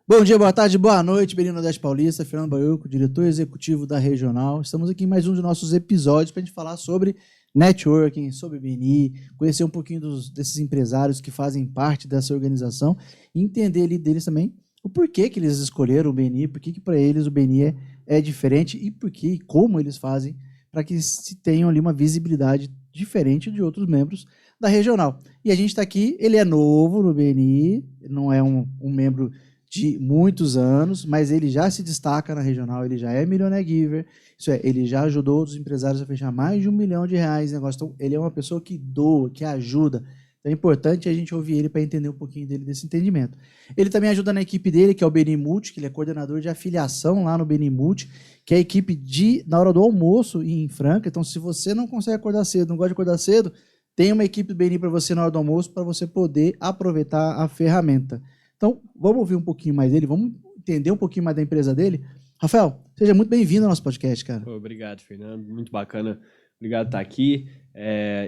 Bom dia, boa tarde, boa noite, Beni Nordeste Paulista, Fernando Baiuco, diretor executivo da Regional. Estamos aqui em mais um dos nossos episódios para a gente falar sobre networking, sobre Beni, conhecer um pouquinho desses empresários que fazem parte dessa organização e entender ali deles também o porquê que eles escolheram o Beni, por que para eles o Beni é diferente e por que e como eles fazem para que se tenham ali uma visibilidade diferente de outros membros da Regional. E a gente está aqui, ele é novo no Beni, não é um membro de muitos anos, mas ele já se destaca na Regional, ele já é Millionaire Giver, isso é, ele já ajudou os empresários a fechar mais de R$1 milhão em negócio. Então, ele é uma pessoa que doa, que ajuda. Então, é importante a gente ouvir ele para entender um pouquinho dele desse entendimento. Ele também ajuda na equipe dele, que é o Beni Multi, que ele é coordenador de afiliação lá no Beni Multi, que é a equipe na hora do almoço em Franca. Então, se você não consegue acordar cedo, não gosta de acordar cedo, tem uma equipe do Beni para você na hora do almoço, para você poder aproveitar a ferramenta. Então, vamos ouvir um pouquinho mais dele, vamos entender um pouquinho mais da empresa dele. Rafael, seja muito bem-vindo ao nosso podcast, cara. Obrigado, Fernando. Muito bacana. Obrigado por estar aqui.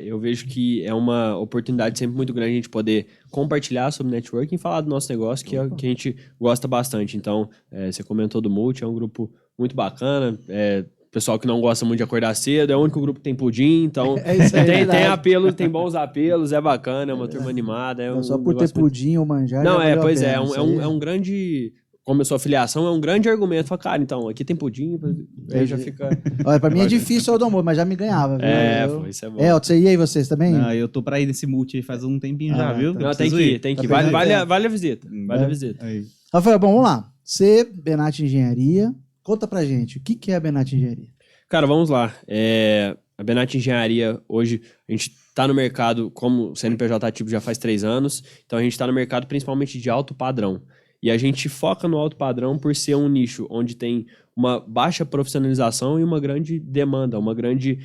Eu vejo que é uma oportunidade sempre muito grande a gente poder compartilhar sobre networking e falar do nosso negócio, que é o que a gente gosta bastante. Então, você comentou do Multi, é um grupo muito bacana. Pessoal que não gosta muito de acordar cedo, é o único grupo que tem pudim, então tem apelo, tem bons apelos, é bacana, é uma turma animada. Não, só por ter pudim ou manjar. Não, pois é um grande. Como eu sou afiliação, é um grande argumento. Fala, cara, então, aqui tem pudim, aí já fica. Olha, pra mim é difícil o do amor, mas já me ganhava, viu? Isso é bom. Você ia aí, vocês também? Não, eu tô pra ir nesse multi faz um tempinho já, viu? Não, tem que ir. Vale a visita. Vale a visita. Rafael, bom, vamos lá. Você, Benatti Engenharia, conta pra gente, o que é a Benatti Engenharia? Cara, vamos lá. A Benatti Engenharia, hoje, a gente está no mercado, como CNPJ ativo já faz 3 anos, então a gente está no mercado principalmente de alto padrão. E a gente foca no alto padrão por ser um nicho onde tem uma baixa profissionalização e uma grande demanda, uma grande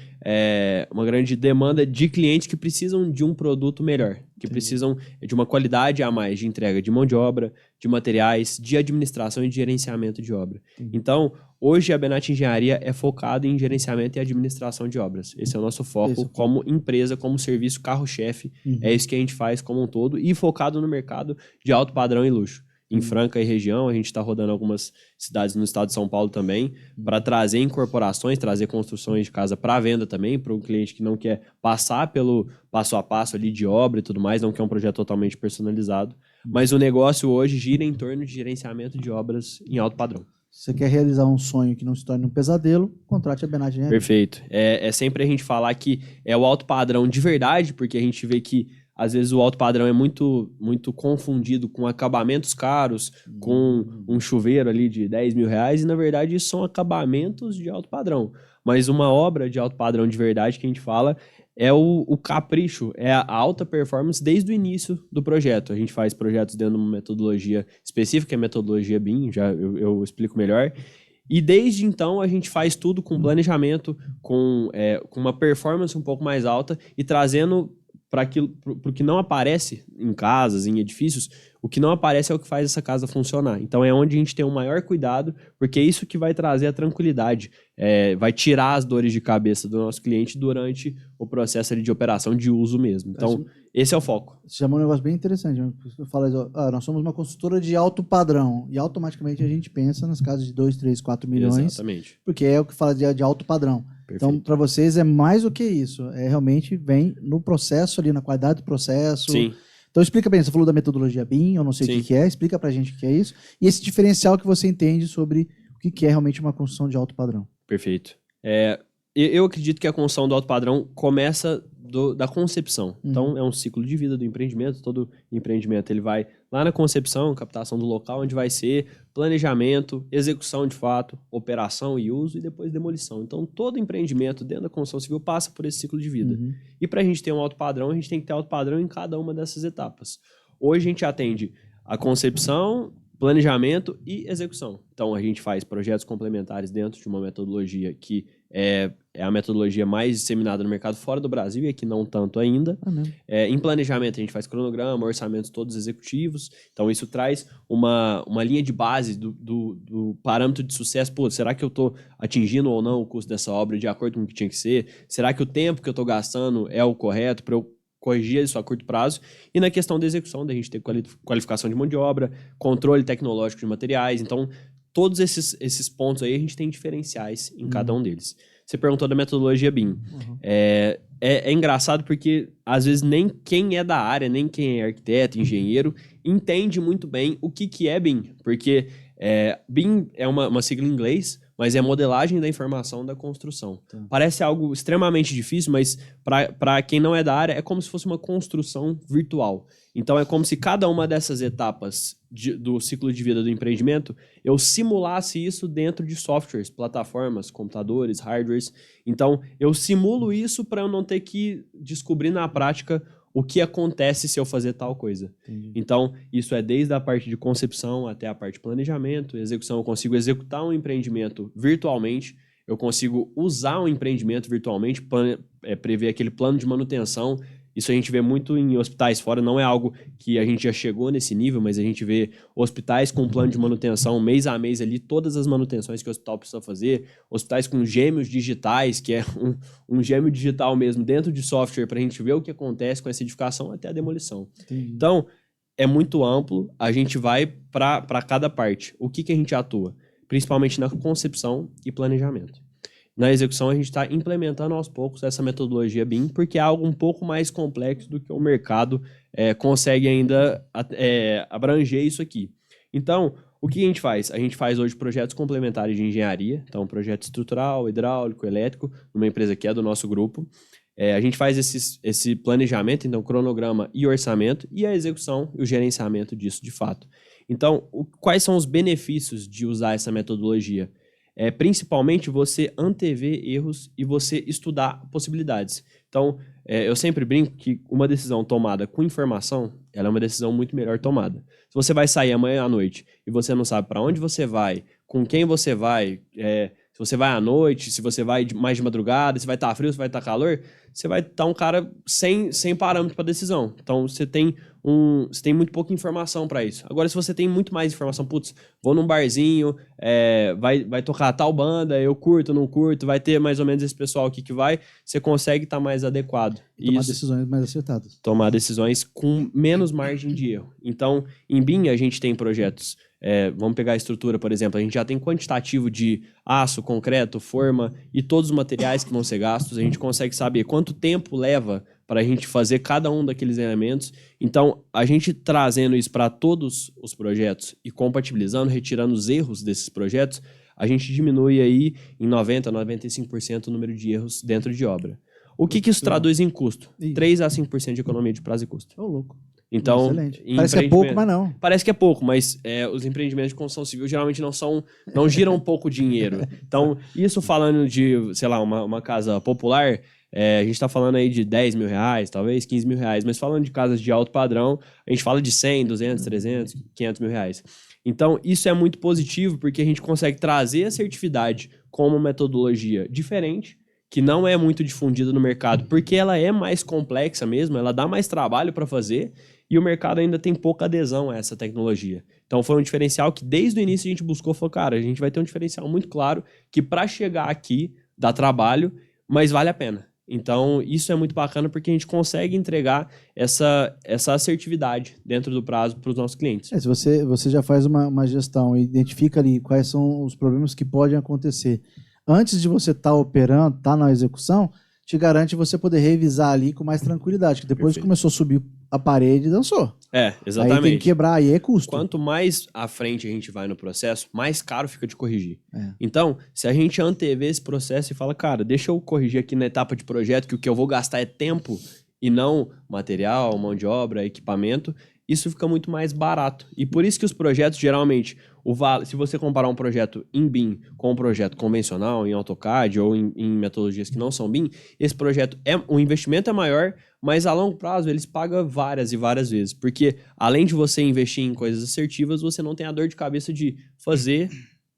demanda de clientes que precisam de um produto melhor, que precisam de uma qualidade a mais de entrega de mão de obra, de materiais, de administração e de gerenciamento de obra. Então, hoje a Benatti Engenharia é focada em gerenciamento e administração de obras. Esse é o nosso foco como empresa, como serviço carro-chefe. É isso que a gente faz como um todo e focado no mercado de alto padrão e luxo. Em Franca e região, a gente está rodando algumas cidades no estado de São Paulo também, para trazer incorporações, trazer construções de casa para venda também, para um cliente que não quer passar pelo passo a passo ali de obra e tudo mais, não quer um projeto totalmente personalizado. Mas o negócio hoje gira em torno de gerenciamento de obras em alto padrão. Se você quer realizar um sonho que não se torne um pesadelo, contrate a Benatti Engenharia. Perfeito. É sempre a gente falar que é o alto padrão de verdade, porque a gente vê que às vezes o alto padrão é muito, muito confundido com acabamentos caros, com um chuveiro ali de R$10 mil, e na verdade isso são acabamentos de alto padrão. Mas uma obra de alto padrão de verdade que a gente fala é o capricho, é a alta performance desde o início do projeto. A gente faz projetos dentro de uma metodologia específica, que é a metodologia BIM, eu explico melhor. E desde então a gente faz tudo com planejamento, com uma performance um pouco mais alta e trazendo para o que não aparece em casas, em edifícios, o que não aparece é o que faz essa casa funcionar. Então é onde a gente tem um maior cuidado, porque é isso que vai trazer a tranquilidade, vai tirar as dores de cabeça do nosso cliente durante o processo ali de operação de uso mesmo. Então esse é o foco. Você chamou um negócio bem interessante. Eu falo, nós somos uma consultora de alto padrão e automaticamente a gente pensa nas casas de 2, 3, 4 milhões. Exatamente. Porque é o que fala de alto padrão. Perfeito. Então, para vocês é mais do que isso. Realmente vem no processo ali, na qualidade do processo. Sim. Então explica pra gente, você falou da metodologia BIM, eu não sei o que é, explica pra gente o que é isso. E esse diferencial que você entende sobre o que é realmente uma construção de alto padrão. Perfeito. Eu acredito que a construção do alto padrão começa da concepção. Então, é um ciclo de vida do empreendimento. Todo empreendimento ele vai lá na concepção, captação do local, onde vai ser planejamento, execução de fato, operação e uso e depois demolição. Então, todo empreendimento dentro da construção civil passa por esse ciclo de vida. E para a gente ter um alto padrão, a gente tem que ter alto padrão em cada uma dessas etapas. Hoje, a gente atende a concepção, planejamento e execução. Então, a gente faz projetos complementares dentro de uma metodologia que é a metodologia mais disseminada no mercado fora do Brasil e aqui não tanto ainda. Em planejamento, a gente faz cronograma, orçamentos todos executivos. Então, isso traz uma linha de base do parâmetro de sucesso. Pô, será que eu estou atingindo ou não o custo dessa obra de acordo com o que tinha que ser? Será que o tempo que eu estou gastando é o correto para eu corrigir isso a curto prazo. E na questão da execução, da gente ter qualificação de mão de obra, controle tecnológico de materiais. Então, todos esses pontos aí, a gente tem diferenciais em cada um deles. Você perguntou da metodologia BIM. É engraçado porque, às vezes, nem quem é da área, nem quem é arquiteto, engenheiro, entende muito bem o que é BIM. Porque BIM é uma sigla em inglês, mas é modelagem da informação da construção. Tá. Parece algo extremamente difícil, mas para quem não é da área, é como se fosse uma construção virtual. Então, é como se cada uma dessas etapas do ciclo de vida do empreendimento, eu simulasse isso dentro de softwares, plataformas, computadores, hardwares. Então, eu simulo isso para eu não ter que descobrir na prática o que acontece se eu fazer tal coisa. Entendi. Então, isso é desde a parte de concepção até a parte de planejamento, execução. Eu consigo executar um empreendimento virtualmente, eu consigo usar um empreendimento virtualmente, prever aquele plano de manutenção. Isso a gente vê muito em hospitais fora, não é algo que a gente já chegou nesse nível, mas a gente vê hospitais com plano de manutenção mês a mês ali, todas as manutenções que o hospital precisa fazer, hospitais com gêmeos digitais, que é um gêmeo digital mesmo, dentro de software, para a gente ver o que acontece com essa edificação até a demolição. Entendi. Então, é muito amplo, a gente vai para cada parte. O que a gente atua? Principalmente na concepção e planejamento. Na execução, a gente está implementando aos poucos essa metodologia BIM, porque é algo um pouco mais complexo do que o mercado consegue ainda abranger isso aqui. Então, o que a gente faz? A gente faz hoje projetos complementares de engenharia, então projeto estrutural, hidráulico, elétrico, numa empresa que é do nosso grupo. A gente faz esse planejamento, então cronograma e orçamento, e a execução e o gerenciamento disso de fato. Então, quais são os benefícios de usar essa metodologia? Principalmente você antever erros e você estudar possibilidades. Então, eu sempre brinco que uma decisão tomada com informação, ela é uma decisão muito melhor tomada. Se você vai sair amanhã à noite e você não sabe para onde você vai, com quem você vai, se você vai à noite, se você vai mais de madrugada, se vai estar frio, se vai estar calor, você vai estar um cara sem parâmetro para decisão. Então, você tem muito pouca informação para isso. Agora, se você tem muito mais informação, putz, vou num barzinho, vai tocar tal banda, eu curto, não curto, vai ter mais ou menos esse pessoal aqui que vai, você consegue estar mais adequado. E tomar decisões mais acertadas. Tomar decisões com menos margem de erro. Então, em BIM, a gente tem projetos. Vamos pegar a estrutura, por exemplo, a gente já tem quantitativo de aço, concreto, forma e todos os materiais que vão ser gastos. A gente consegue saber quanto tempo leva para a gente fazer cada um daqueles elementos. Então, a gente trazendo isso para todos os projetos e compatibilizando, retirando os erros desses projetos, a gente diminui aí em 90%, 95% o número de erros dentro de obra. O que isso traduz em custo? 3 a 5% de economia de prazo e custo. Ô, louco. Então, parece que é pouco, mas não. Parece que é pouco, mas os empreendimentos de construção civil geralmente não giram pouco dinheiro. Então, isso falando de, sei lá, uma casa popular, a gente está falando aí de 10 mil reais, talvez 15 mil reais, mas falando de casas de alto padrão, a gente fala de 100, 200, 300, 500 mil reais. Então, isso é muito positivo porque a gente consegue trazer a assertividade como metodologia diferente, que não é muito difundida no mercado, porque ela é mais complexa mesmo, ela dá mais trabalho para fazer, e o mercado ainda tem pouca adesão a essa tecnologia. Então foi um diferencial que desde o início a gente buscou, falou, cara, a gente vai ter um diferencial muito claro que para chegar aqui dá trabalho, mas vale a pena. Então isso é muito bacana porque a gente consegue entregar essa assertividade dentro do prazo para os nossos clientes. Se você já faz uma gestão e identifica ali quais são os problemas que podem acontecer antes de você estar operando, estar na execução, te garante você poder revisar ali com mais tranquilidade, que depois começou a subir a parede e dançou. Exatamente. Aí tem que quebrar, aí é custo. Quanto mais à frente a gente vai no processo, mais caro fica de corrigir. Então, se a gente antever esse processo e fala, cara, deixa eu corrigir aqui na etapa de projeto, que o que eu vou gastar é tempo e não material, mão de obra, equipamento, isso fica muito mais barato. E por isso que os projetos, geralmente, se você comparar um projeto em BIM com um projeto convencional, em AutoCAD ou em metodologias que não são BIM, esse projeto, o investimento é maior, mas a longo prazo eles pagam várias e várias vezes. Porque além de você investir em coisas assertivas, você não tem a dor de cabeça de fazer,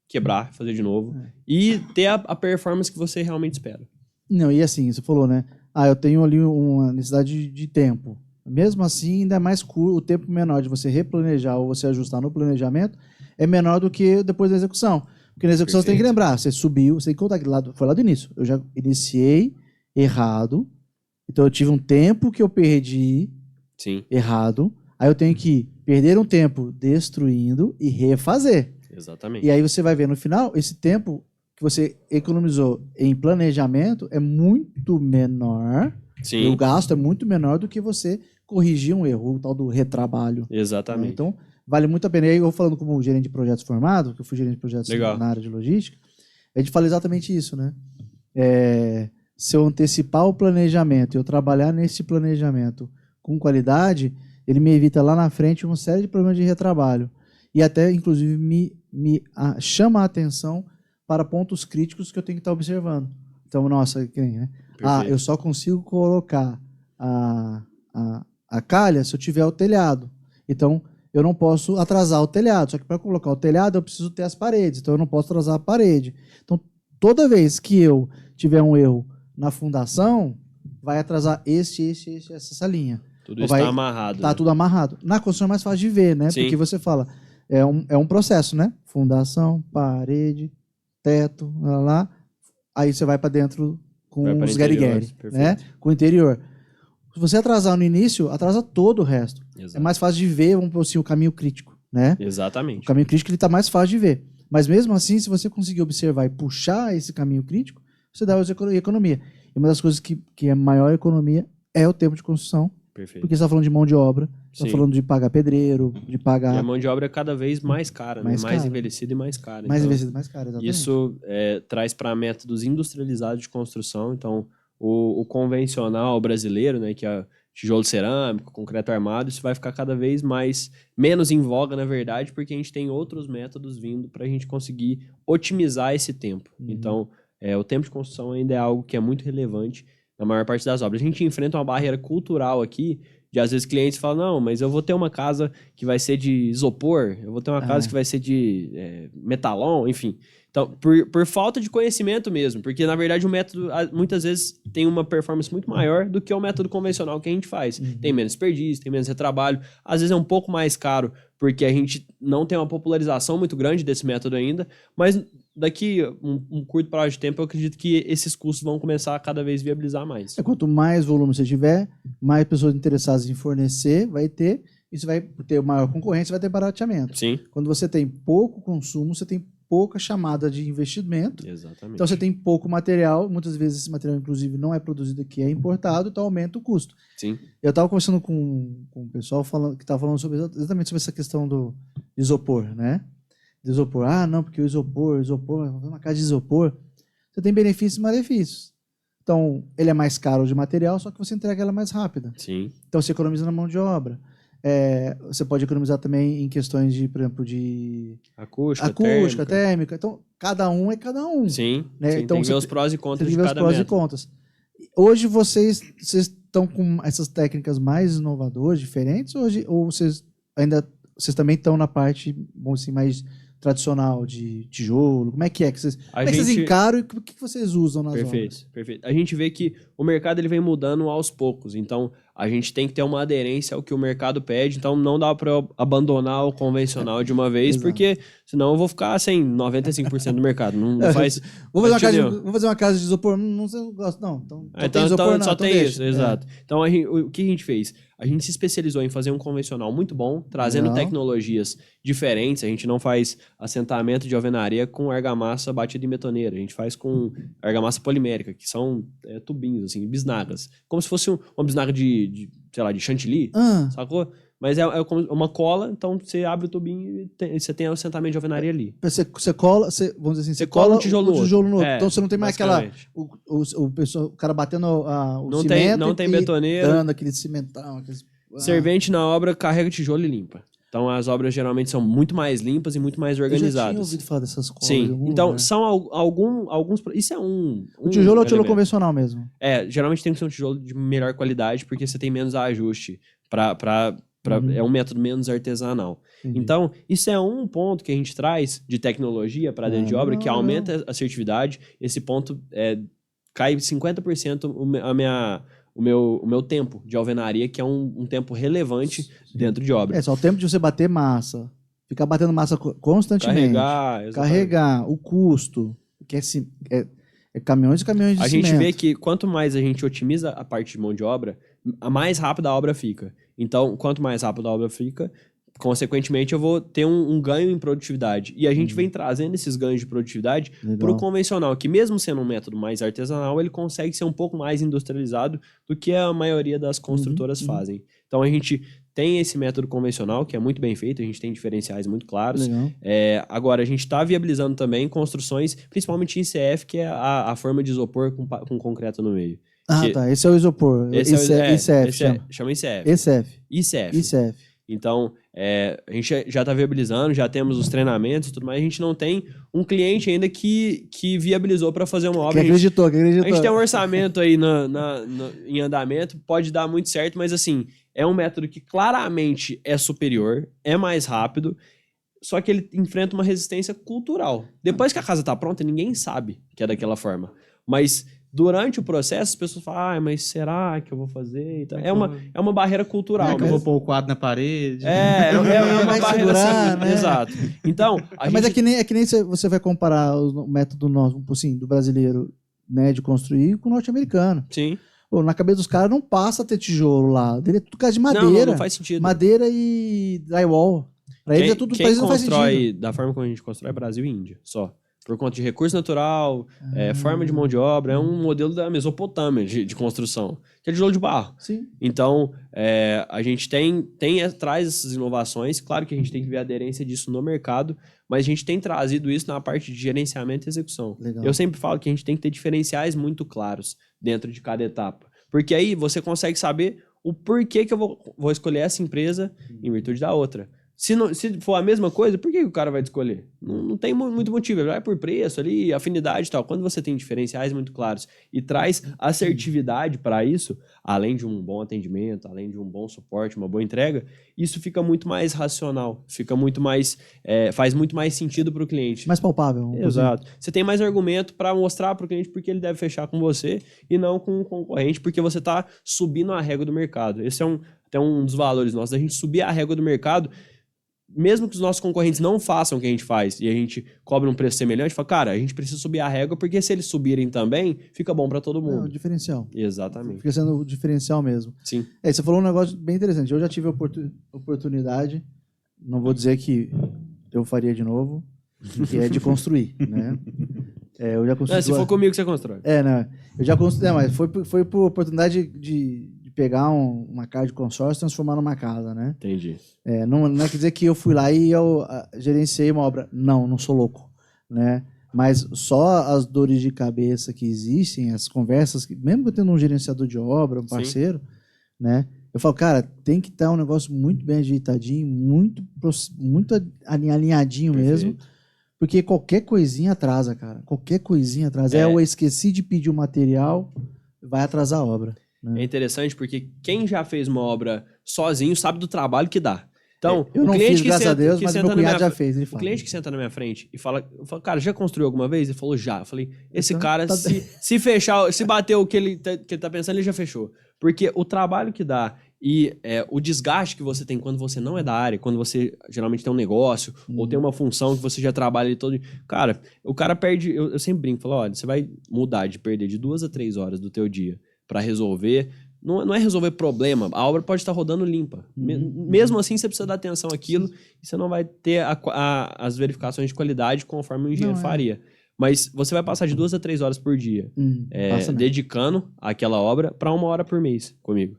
quebrar, fazer de novo e ter a performance que você realmente espera. Não, e assim, você falou, né? Eu tenho ali uma necessidade de tempo. Mesmo assim, ainda é mais curto, o tempo menor de você replanejar ou você ajustar no planejamento é menor do que depois da execução. Porque na execução você tem que lembrar, você subiu, você tem que contar que foi lá do início. Eu já iniciei errado, Então eu tive um tempo que eu perdi Sim, errado, aí eu tenho que perder um tempo destruindo e refazer. exatamente. E aí você vai ver no final, esse tempo que você economizou em planejamento é muito menor, e Sim, o gasto é muito menor do que você corrigir um erro, o tal do retrabalho. Né? exatamente. Então, vale muito a pena. E aí, eu falando como gerente de projetos formado, que eu fui gerente de projetos Legal. na área de logística, a gente fala exatamente isso, né? Se eu antecipar o planejamento e eu trabalhar nesse planejamento com qualidade, ele me evita lá na frente uma série de problemas de retrabalho. E até, inclusive, me chama a atenção para pontos críticos que eu tenho que estar observando. Então, nossa, que nem, né? Perfeito. Eu só consigo colocar a calha se eu tiver o telhado. Então, eu não posso atrasar o telhado. Só que para colocar o telhado, eu preciso ter as paredes. Então, eu não posso atrasar a parede. Então, toda vez que eu tiver um erro na fundação, vai atrasar essa linha. Tudo isso está amarrado. Tá né? tudo amarrado. Na construção é mais fácil de ver, né? Sim. Porque você fala, é um processo, né? Fundação, parede, teto, lá. Aí você vai para dentro com Vai pra os interiores, guerigueri, perfeito. né? Com o interior. Se você atrasar no início, atrasa todo o resto. Exato. É mais fácil de ver, vamos dizer assim, o caminho crítico, né? Exatamente. O caminho crítico ele tá mais fácil de ver. Mas mesmo assim, se você conseguir observar e puxar esse caminho crítico, você dá economia. E uma das coisas que é maior economia é o tempo de construção, Perfeito. porque você está falando de mão de obra, está Sim. falando de pagar pedreiro, de pagar... E a mão de obra é cada vez mais cara, Mais né? Mais cara. envelhecida e mais cara. mais Então, investido, mais caro, exatamente. isso traz para métodos industrializados de construção. Então, o convencional brasileiro, né, que é tijolo cerâmico, concreto armado, isso vai ficar cada vez menos em voga, na verdade, porque a gente tem outros métodos vindo para a gente conseguir otimizar esse tempo. Uhum. Então, o tempo de construção ainda é algo que é muito relevante na maior parte das obras. A gente enfrenta uma barreira cultural aqui, de às vezes clientes falam, não, mas eu vou ter uma casa que vai ser de isopor, eu vou ter uma casa que vai ser de metalon, enfim. Então, por falta de conhecimento mesmo, porque na verdade o método muitas vezes tem uma performance muito maior do que o método convencional que a gente faz. Uhum. Tem menos desperdício, tem menos retrabalho, às vezes é um pouco mais caro, porque a gente não tem uma popularização muito grande desse método ainda, mas daqui um curto prazo de tempo eu acredito que esses custos vão começar a cada vez viabilizar mais. Quanto mais volume você tiver, mais pessoas interessadas em fornecer vai ter, e você vai ter maior concorrência, vai ter barateamento. Sim, Quando você tem pouco consumo, você tem pouca chamada de investimento. exatamente. Então você tem pouco material, muitas vezes esse material inclusive não é produzido aqui, é importado, então aumenta o custo. Sim, Eu estava conversando com o pessoal que estava falando exatamente sobre essa questão do isopor, né? Do isopor. Não, porque o isopor, uma casa de isopor, você tem benefícios e malefícios. Então, ele é mais caro de material, só que você entrega ela mais rápida. sim, Então você economiza na mão de obra. Você pode economizar também em questões de, por exemplo, de acústica, térmica. Então, cada um é cada um. Sim, Né? sim, Então, tem que você ver os prós e contras tem que de ver os cada prós e método. contras. Hoje vocês estão com essas técnicas mais inovadoras, diferentes, ou vocês também estão na parte, vamos assim, mais tradicional de tijolo? Como é que vocês, vocês encaram e o que vocês usam nas obras? Perfeito. A gente vê que o mercado ele vem mudando aos poucos, então a gente tem que ter uma aderência ao que o mercado pede, então não dá para abandonar o convencional de uma vez, porque senão eu vou ficar sem 95% do mercado. Não faz. Vou fazer uma casa de isopor, não gosto, não. Então só tem isso, deixa. exato. Então o que a gente fez? A gente se especializou em fazer um convencional muito bom, trazendo tecnologias diferentes. A gente não faz assentamento de alvenaria com argamassa batida em betoneira. A gente faz com argamassa polimérica, que são tubinhos, assim, bisnagas. Como se fosse uma bisnaga de chantilly, sacou? Mas é como uma cola, então você abre o tubinho e você tem o assentamento de alvenaria ali. Você cola, vamos dizer assim, você cola um tijolo no outro. Então você não tem mais o cara batendo o cimento não tem betoneira. Dando aquele cimentão. Servente na obra carrega tijolo e limpa. Então as obras geralmente são muito mais limpas e muito mais organizadas. Eu já tinha ouvido falar dessas colas. Sim, então são alguns... Isso é o tijolo é o tijolo convencional mesmo. Geralmente tem que ser um tijolo de melhor qualidade, porque você tem menos ajuste é um método menos artesanal. Entendi. Então, isso é um ponto que a gente traz de tecnologia para dentro de obra, que aumenta a assertividade. Esse ponto cai 50% o meu tempo de alvenaria, que é um tempo relevante dentro de obra. Só o tempo de você bater massa, ficar batendo massa constantemente. Carregar, o custo, que É caminhões e caminhões de A cimento. gente vê que quanto mais a gente otimiza a parte de mão de obra, a mais rápida a obra fica. Então, quanto mais rápida a obra fica, consequentemente, eu vou ter um ganho em produtividade. E a gente vem trazendo esses ganhos de produtividade para o convencional, que mesmo sendo um método mais artesanal, ele consegue ser um pouco mais industrializado do que a maioria das construtoras fazem. Então, a gente tem esse método convencional, que é muito bem feito, a gente tem diferenciais muito claros. Agora, a gente está viabilizando também construções, principalmente em ICF, que é a forma de isopor com concreto no meio. Tá. Esse é o isopor. ICF chama ICF. ICF. Então, a gente já está viabilizando, já temos os treinamentos e tudo mais. A gente não tem um cliente ainda que viabilizou para fazer uma obra. Que acreditou. A gente tem um orçamento aí em andamento, pode dar muito certo, mas assim, é um método que claramente é superior, é mais rápido, só que ele enfrenta uma resistência cultural. Depois que a casa está pronta, ninguém sabe que é daquela forma. Mas durante o processo, as pessoas falam, mas será que eu vou fazer? Então, é uma barreira cultural. Eu vou pôr o quadro na parede. É uma vai barreira segurar, assim, né? Exato. Então, Mas é que nem você vai comparar o método nosso, assim, do brasileiro, né, de construir com o norte-americano. Sim. Pô, na cabeça dos caras não passa a ter tijolo lá. Dele é tudo casa de madeira. Não faz sentido. Madeira e drywall. Pra eles é tudo, pra eles não faz sentido. Da forma como a gente constrói, é Brasil e Índia, só. Por conta de recurso natural, forma de mão de obra, é um modelo da Mesopotâmia de construção, que é tijolo de barro. Sim. Então, a gente traz essas inovações, claro que a gente tem que ver a aderência disso no mercado, mas a gente tem trazido isso na parte de gerenciamento e execução. Legal. Eu sempre falo que a gente tem que ter diferenciais muito claros dentro de cada etapa, porque aí você consegue saber o porquê que eu vou escolher essa empresa em virtude da outra. Se for a mesma coisa, por que o cara vai escolher? Não tem muito motivo. Ele vai por preço ali, afinidade e tal. Quando você tem diferenciais muito claros e traz assertividade para isso, além de um bom atendimento, além de um bom suporte, uma boa entrega, isso fica muito mais racional, fica muito mais, faz muito mais sentido para o cliente. Mais palpável. Exato. Você tem mais argumento para mostrar para o cliente porque ele deve fechar com você e não com o concorrente, porque você está subindo a régua do mercado. Esse é até um dos valores nossos, a gente subir a régua do mercado. Mesmo que os nossos concorrentes não façam o que a gente faz e a gente cobra um preço semelhante, fala, cara, a gente precisa subir a régua porque se eles subirem também, fica bom para todo mundo. É o diferencial. Exatamente. Fica sendo o diferencial mesmo. Sim. Você falou um negócio bem interessante. Eu já tive a oportunidade, não vou dizer que eu faria de novo, que é de construir, né? Eu já construí. Se for comigo, você constrói. Né? Eu já construí, mas foi por oportunidade de pegar uma casa de consórcio e transformar numa casa, né? Entendi. Não quer dizer que eu fui lá e eu gerenciei uma obra. Não sou louco, né? Mas só as dores de cabeça que existem, as conversas, mesmo que eu tendo um gerenciador de obra, um parceiro, né? Eu falo, cara, tem que estar um negócio muito bem ajeitadinho, muito alinhadinho. Perfeito. Mesmo, porque qualquer coisinha atrasa, cara. Qualquer coisinha atrasa. Eu esqueci de pedir o material, vai atrasar a obra. É interessante porque quem já fez uma obra sozinho sabe do trabalho que dá. Então, eu o não cliente fiz, que graças senta, a Deus, que mas senta meu cunhado já fez. Ele fala. O cliente que senta na minha frente e fala, cara, já construiu alguma vez? Ele falou, já. Eu falei, esse então, cara, se fechar, se bater o que ele tá pensando, ele já fechou. Porque o trabalho que dá e o desgaste que você tem quando você não é da área, quando você geralmente tem um negócio ou tem uma função que você já trabalha ali todo... Cara, o cara perde... Eu sempre brinco, falo, olha, você vai mudar de perder de 2 a 3 horas do teu dia para resolver... Não é resolver problema, a obra pode estar rodando limpa. Mesmo assim, você precisa dar atenção àquilo e você não vai ter as verificações de qualidade conforme o engenheiro faria. Mas você vai passar de 2 a 3 horas por dia dedicando aquela obra para 1 hora por mês comigo.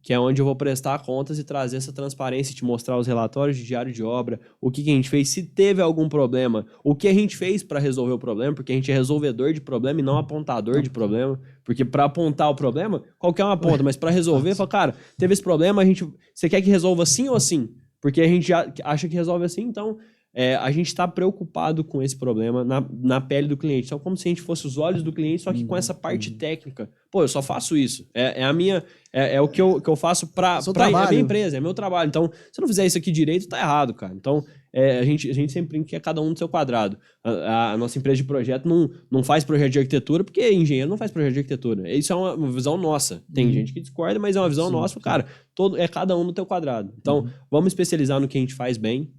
Que é onde eu vou prestar contas e trazer essa transparência, te mostrar os relatórios de diário de obra, o que a gente fez, se teve algum problema, o que a gente fez para resolver o problema, porque a gente é resolvedor de problema e não apontador de problema, porque para apontar o problema, qualquer um aponta, mas para resolver, fala, cara, teve esse problema, você quer que resolva assim ou assim? Porque a gente já acha que resolve assim, então... a gente está preocupado com esse problema na pele do cliente. Então, como se a gente fosse os olhos do cliente, só que com essa parte técnica. Pô, eu só faço isso. É o que eu faço para a minha empresa, é meu trabalho. Então, se eu não fizer isso aqui direito, tá errado, cara. Então, a gente sempre brinca que é cada um no seu quadrado. A nossa empresa de projeto não faz projeto de arquitetura, porque engenheiro não faz projeto de arquitetura. Isso é uma visão nossa. Tem gente que discorda, mas é uma visão nossa. Cara, cada um no teu quadrado. Então, vamos especializar no que a gente faz bem.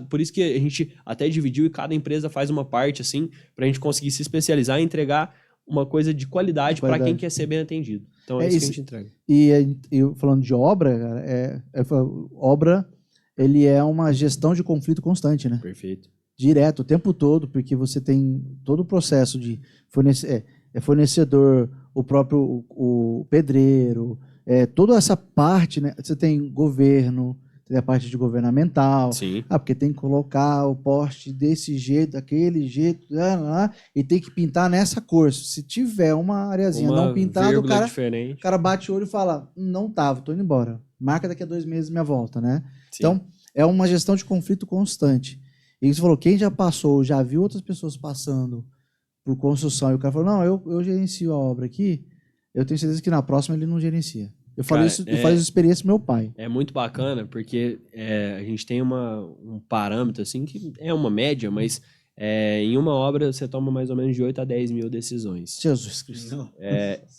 Por isso que a gente até dividiu e cada empresa faz uma parte, assim, pra gente conseguir se especializar e entregar uma coisa de qualidade para quem Qualidade. quer ser bem atendido. Então é, É isso que isso. a gente entrega. E eu falando de obra, cara, obra, ele é uma gestão de conflito constante, né? Perfeito. Direto, o tempo todo, porque você tem todo o processo de fornecedor, o próprio o pedreiro, toda essa parte, né? Você tem governo, tem a parte de governamental, Sim. porque tem que colocar o poste desse jeito, daquele jeito, e tem que pintar nessa cor. Se tiver uma areazinha Uma não pintada, o vírgula cara diferente. bate o olho e fala, não tava, tô indo embora. Marca daqui a 2 meses minha volta, né? Sim. Então, é uma gestão de conflito constante. E você falou, quem já passou, já viu outras pessoas passando por construção, e o cara falou, não, eu gerencio a obra aqui, eu tenho certeza que na próxima ele não gerencia. Eu falei Cara, isso, eu falei experiência do meu pai. É muito bacana, porque a gente tem um parâmetro, assim, que é uma média, mas em uma obra você toma mais ou menos de 8 a 10 mil decisões. Jesus Cristo.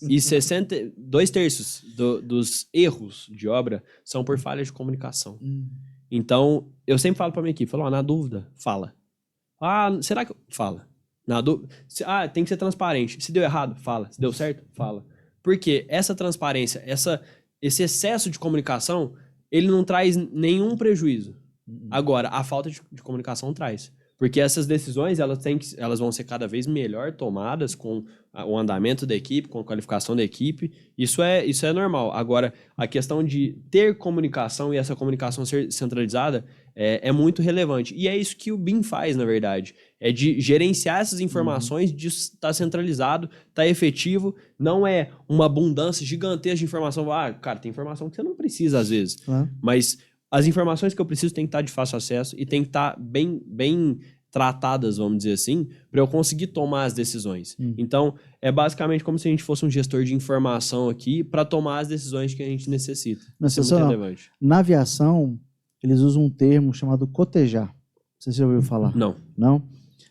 E 2/3 dos erros de obra são por falhas de comunicação. Então, eu sempre falo pra minha equipe, na dúvida, fala. Será que... Fala. Na dúvida... tem que ser transparente. Se deu errado, fala. Se deu certo, fala. Porque essa transparência, esse excesso de comunicação, ele não traz nenhum prejuízo. Agora, a falta de comunicação traz. Porque essas decisões, elas vão ser cada vez melhor tomadas com o andamento da equipe, com a qualificação da equipe. Isso é normal. Agora, a questão de ter comunicação e essa comunicação ser centralizada é muito relevante. E é isso que o BIM faz, na verdade. É de gerenciar essas informações, de estar centralizado, estar efetivo. Não é uma abundância gigantesca de informação. Cara, tem informação que você não precisa, às vezes. Mas as informações que eu preciso têm que estar de fácil acesso e têm que estar bem tratadas, vamos dizer assim, para eu conseguir tomar as decisões. Então, é basicamente como se a gente fosse um gestor de informação aqui para tomar as decisões que a gente necessita. Isso é muito relevante. Na aviação, eles usam um termo chamado cotejar. Não sei se você já ouviu falar. Não. Não?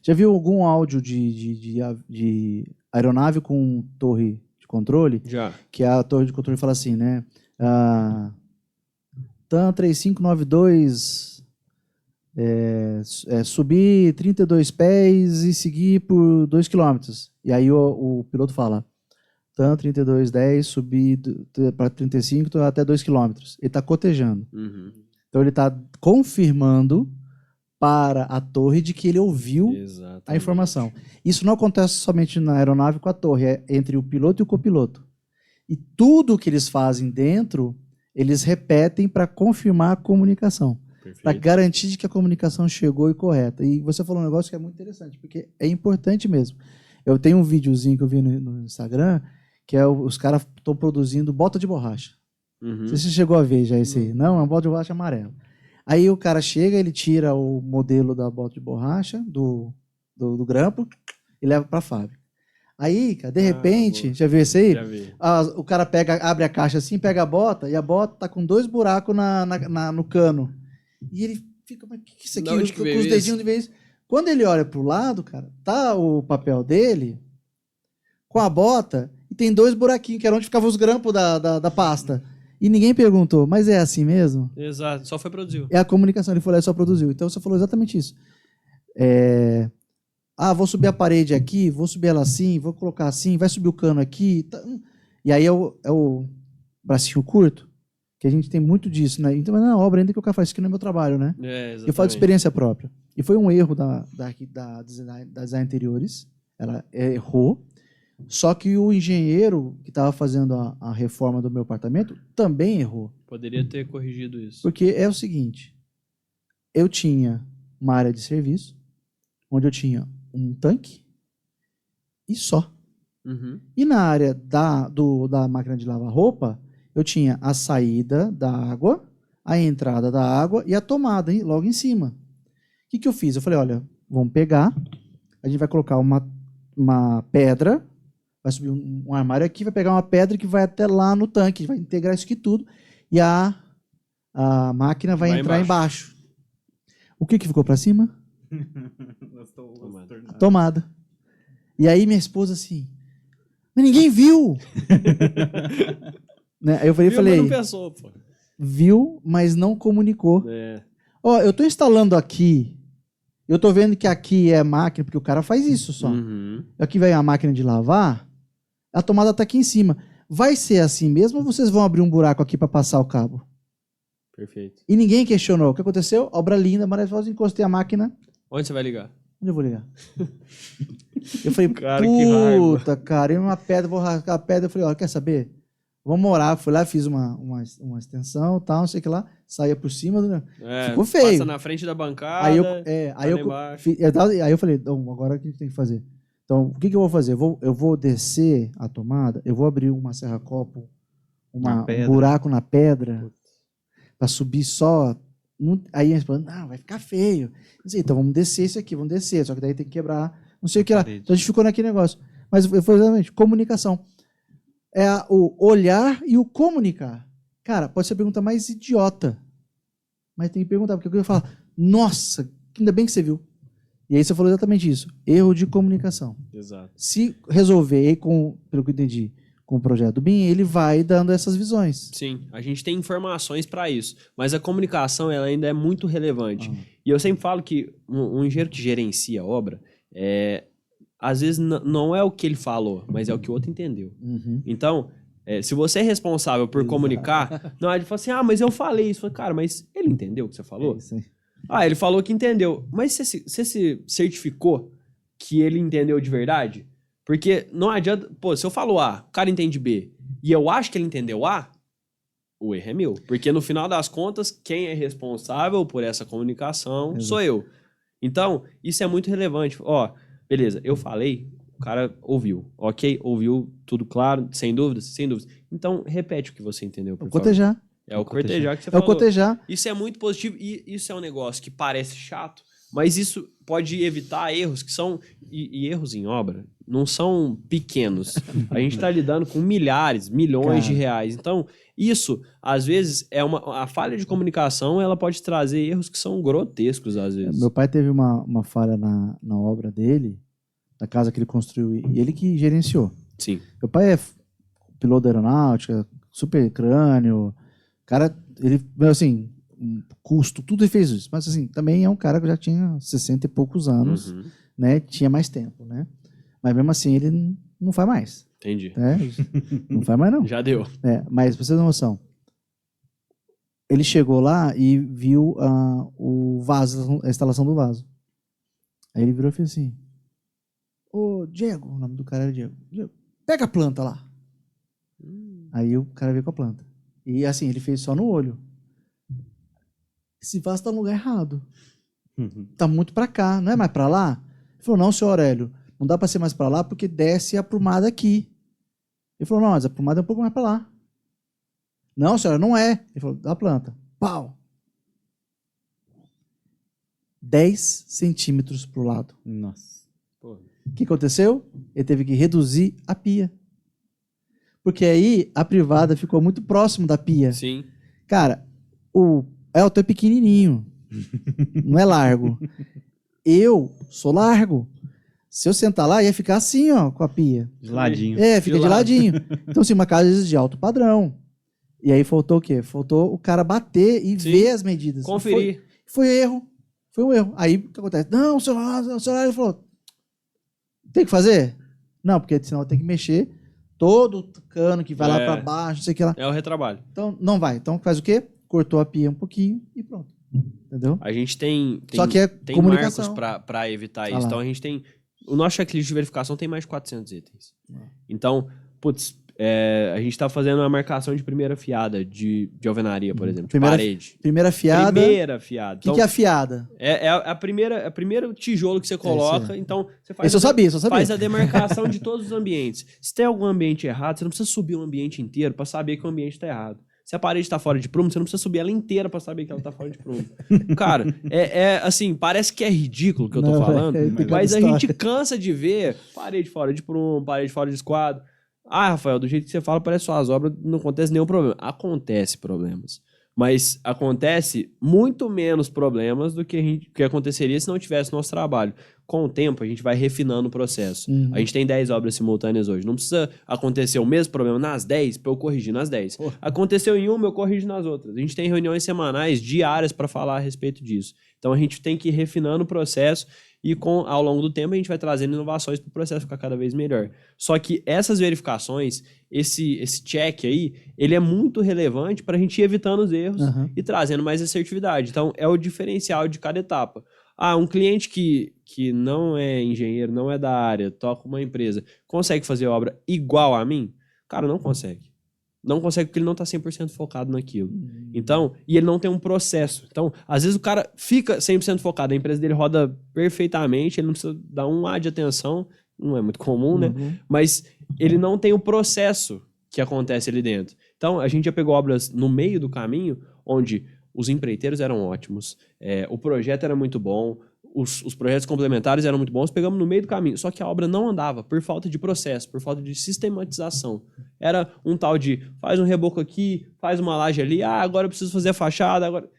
Já viu algum áudio de aeronave com torre de controle? Já. Que a torre de controle fala assim, né? TAM 3592, subir 32 pés e seguir por 2 km. E aí o piloto fala, TAM 3210, subir para 35 até 2 km. Ele está cotejando. Então ele está confirmando para a torre de que ele ouviu a informação. Isso não acontece somente na aeronave com a torre, é entre o piloto e o copiloto. E tudo que eles fazem dentro, eles repetem para confirmar a comunicação. Para garantir de que a comunicação chegou e correta. E você falou um negócio que é muito interessante, porque é importante mesmo. Eu tenho um videozinho que eu vi no Instagram, que os caras estão produzindo bota de borracha. Não sei se você chegou a ver já esse aí. Não, é uma bota de borracha amarela. Aí o cara chega, ele tira o modelo da bota de borracha, do grampo, e leva para a fábrica. Aí, cara, de repente, já viu esse aí? Já vi. O cara abre a caixa assim, pega a bota, e a bota tá com 2 buracos no cano. E ele fica, mas o que é isso aqui? Com os dedinhos de vez. Quando ele olha pro lado, cara, tá o papel dele com a bota e tem 2 buraquinhos, que era onde ficavam os grampos da pasta. E ninguém perguntou, mas é assim mesmo? Exato, só foi produzido. É a comunicação, ele falou, só produziu. Então você falou exatamente isso. Vou subir a parede aqui, vou subir ela assim, vou colocar assim, vai subir o cano aqui. Tá. E aí é o bracinho curto, que a gente tem muito disso, né? Então, na obra ainda que o cara faz, isso aqui não é meu trabalho, né? Eu falo de experiência própria. E foi um erro da design interiores, ela errou, só que o engenheiro que estava fazendo a reforma do meu apartamento também errou. Poderia ter corrigido isso. Porque é o seguinte, eu tinha uma área de serviço, onde eu tinha um tanque e só. E na área da máquina de lavar roupa, eu tinha a saída da água, a entrada da água e a tomada logo em cima. O que eu fiz? Eu falei, olha, vamos pegar, a gente vai colocar uma pedra, vai subir um armário aqui, vai pegar uma pedra que vai até lá no tanque, vai integrar isso aqui tudo, e a máquina vai entrar embaixo. O que ficou para cima? Tomada. E aí minha esposa assim, mas ninguém viu! Né? Aí eu falei, Mas não pensou, pô. Viu, mas não comunicou. Eu tô instalando aqui, eu tô vendo que aqui é máquina, porque o cara faz isso só. Aqui vem a máquina de lavar, A tomada tá aqui em cima. Vai ser assim mesmo ou vocês vão abrir um buraco aqui para passar o cabo? Perfeito. E ninguém questionou. O que aconteceu? Obra linda, maravilhosa, encostei a máquina. Onde você vai ligar? Onde eu vou ligar? Eu falei, Cara, que raiva. puta, cara, e uma pedra, vou rasgar a pedra. Eu falei, ó, quer saber? Vamos morar. Fui lá, fiz uma extensão, tal, não sei o que lá. Saía por cima do... Ficou feio. Passa na frente da bancada. Aí eu falei, então, agora o que tem que fazer? Então, o que eu vou fazer? Eu vou descer a tomada, eu vou abrir uma serra-copo, um buraco na pedra, para subir só. Aí eles falaram, não, vai ficar feio. Então vamos descer isso aqui, vamos descer, só que daí tem que quebrar, não sei o que lá. Então a gente ficou naquele negócio. Mas foi exatamente comunicação. É o olhar e o comunicar. Cara, pode ser a pergunta mais idiota, mas tem que perguntar, porque eu ia falar, nossa, ainda bem que você viu. E aí você falou exatamente isso, erro de comunicação. Exato. Se resolver, pelo que eu entendi, com o projeto do BIM, ele vai dando essas visões. Sim, a gente tem informações para isso, mas a comunicação ela ainda é muito relevante. E eu sempre falo que um engenheiro que gerencia a obra, às vezes não é o que ele falou, mas é o que o outro entendeu. Então, se você é responsável por comunicar, não, ele fala assim, mas eu falei isso. Cara, mas ele entendeu o que você falou? É isso aí. Ele falou que entendeu. Mas você se certificou que ele entendeu de verdade? Porque não adianta... Pô, se eu falo A, o cara entende B, e eu acho que ele entendeu A, o erro é meu. Porque no final das contas, quem é responsável por essa comunicação sou eu. Então, isso é muito relevante. Beleza, eu falei, o cara ouviu. Ok? Ouviu, tudo claro, sem dúvidas? Sem dúvidas. Então, repete o que você entendeu, por favor. Cotejar. É o cortejar que você falou. falou. É o cotejar. Isso é muito positivo e isso é um negócio que parece chato, mas isso pode evitar erros que são... E erros em obra não são pequenos. A gente está lidando com milhares, milhões de reais. Então, isso, às vezes, a falha de comunicação, ela pode trazer erros que são grotescos, às vezes. Meu pai teve uma falha na obra dele, da casa que ele construiu, e ele que gerenciou. Sim. Meu pai é piloto da aeronáutica, super crânio, cara, ele, assim, custo, tudo ele fez isso. Mas, assim, também é um cara que já tinha 60 e poucos anos, né? Tinha mais tempo, né? Mas, mesmo assim, ele não faz mais. Entendi. Não faz mais, não. Já deu. Mas, pra você ter uma noção, ele chegou lá e viu o vaso, a instalação do vaso. Aí ele virou e fez assim, ô, Diego, o nome do cara era Diego, pega a planta lá. Aí o cara veio com a planta. E assim, ele fez só no olho. Esse vaso tá no lugar errado. Tá muito pra cá, não é mais pra lá? Ele falou, não, senhor Aurélio, não dá pra ser mais pra lá porque desce a aprumada aqui. Ele falou, não, mas a aprumada é um pouco mais pra lá. Não, senhora, não é. Ele falou, da planta. Pau. 10 centímetros pro lado. Nossa. Pô. O que aconteceu? Ele teve que reduzir a pia. Porque aí a privada ficou muito próximo da pia. Sim. Cara, o Elton é pequenininho. Não é largo. Eu sou largo. Se eu sentar lá, ia ficar assim, ó, com a pia. De ladinho. Fica de ladinho. Então, assim, uma casa de alto padrão. E aí faltou o quê? Faltou o cara bater e ver as medidas. Conferir. Foi erro. Foi um erro. Aí, o que acontece? Não, o senhor ele falou, tem que fazer? Não, porque senão tem que mexer todo o cano que vai lá pra baixo, não sei o que lá. É o retrabalho. Então, não vai. Então, faz o quê? Cortou a pia um pouquinho e pronto. Entendeu? A gente tem Só que é tem comunicação. marcos para evitar isso. Então, a gente tem... O nosso checklist de verificação tem mais de 400 itens. Então, a gente está fazendo uma marcação de primeira fiada de alvenaria, por exemplo, de parede. Primeira fiada. Primeira fiada. O que é a fiada? É a primeira tijolo que você coloca. Então, você faz, Isso eu sabia. faz a demarcação de todos os ambientes. Se tem algum ambiente errado, você não precisa subir o ambiente inteiro para saber que o ambiente está errado. Se a parede está fora de prumo, você não precisa subir ela inteira para saber que ela está fora de prumo. Cara, assim, parece que é ridículo o que eu tô falando, mas a gente cansa de ver parede fora de prumo, parede fora de esquadro. Rafael, do jeito que você fala, parece que suas obras não acontece nenhum problema. Acontece problemas. Mas acontece muito menos problemas do que aconteceria se não tivesse nosso trabalho. com o tempo, a gente vai refinando o processo. Uhum. A gente tem 10 obras simultâneas hoje. Não precisa acontecer o mesmo problema nas 10 para eu corrigir nas 10. Aconteceu em uma, eu corrijo nas outras. A gente tem reuniões semanais, diárias, para falar a respeito disso. Então, a gente tem que ir refinando o processo e ao longo do tempo a gente vai trazendo inovações para o processo ficar cada vez melhor. Só que essas verificações, esse check aí, ele é muito relevante para a gente ir evitando os erros e trazendo mais assertividade. Então, é o diferencial de cada etapa. Um cliente que não é engenheiro, não é da área, toca uma empresa, consegue fazer obra igual a mim? Cara, não consegue. Não consegue porque ele não está 100% focado naquilo. Então, e ele não tem um processo. Então, às vezes o cara fica 100% focado, a empresa dele roda perfeitamente, ele não precisa dar um A de atenção, não é muito comum, né? Mas ele não tem o processo que acontece ali dentro. Então, a gente já pegou obras no meio do caminho, onde os empreiteiros eram ótimos, o projeto era muito bom, os projetos complementares eram muito bons, pegamos no meio do caminho. Só que a obra não andava por falta de processo, por falta de sistematização. Era um tal de, faz um reboco aqui, faz uma laje ali, agora eu preciso fazer a fachada, agora...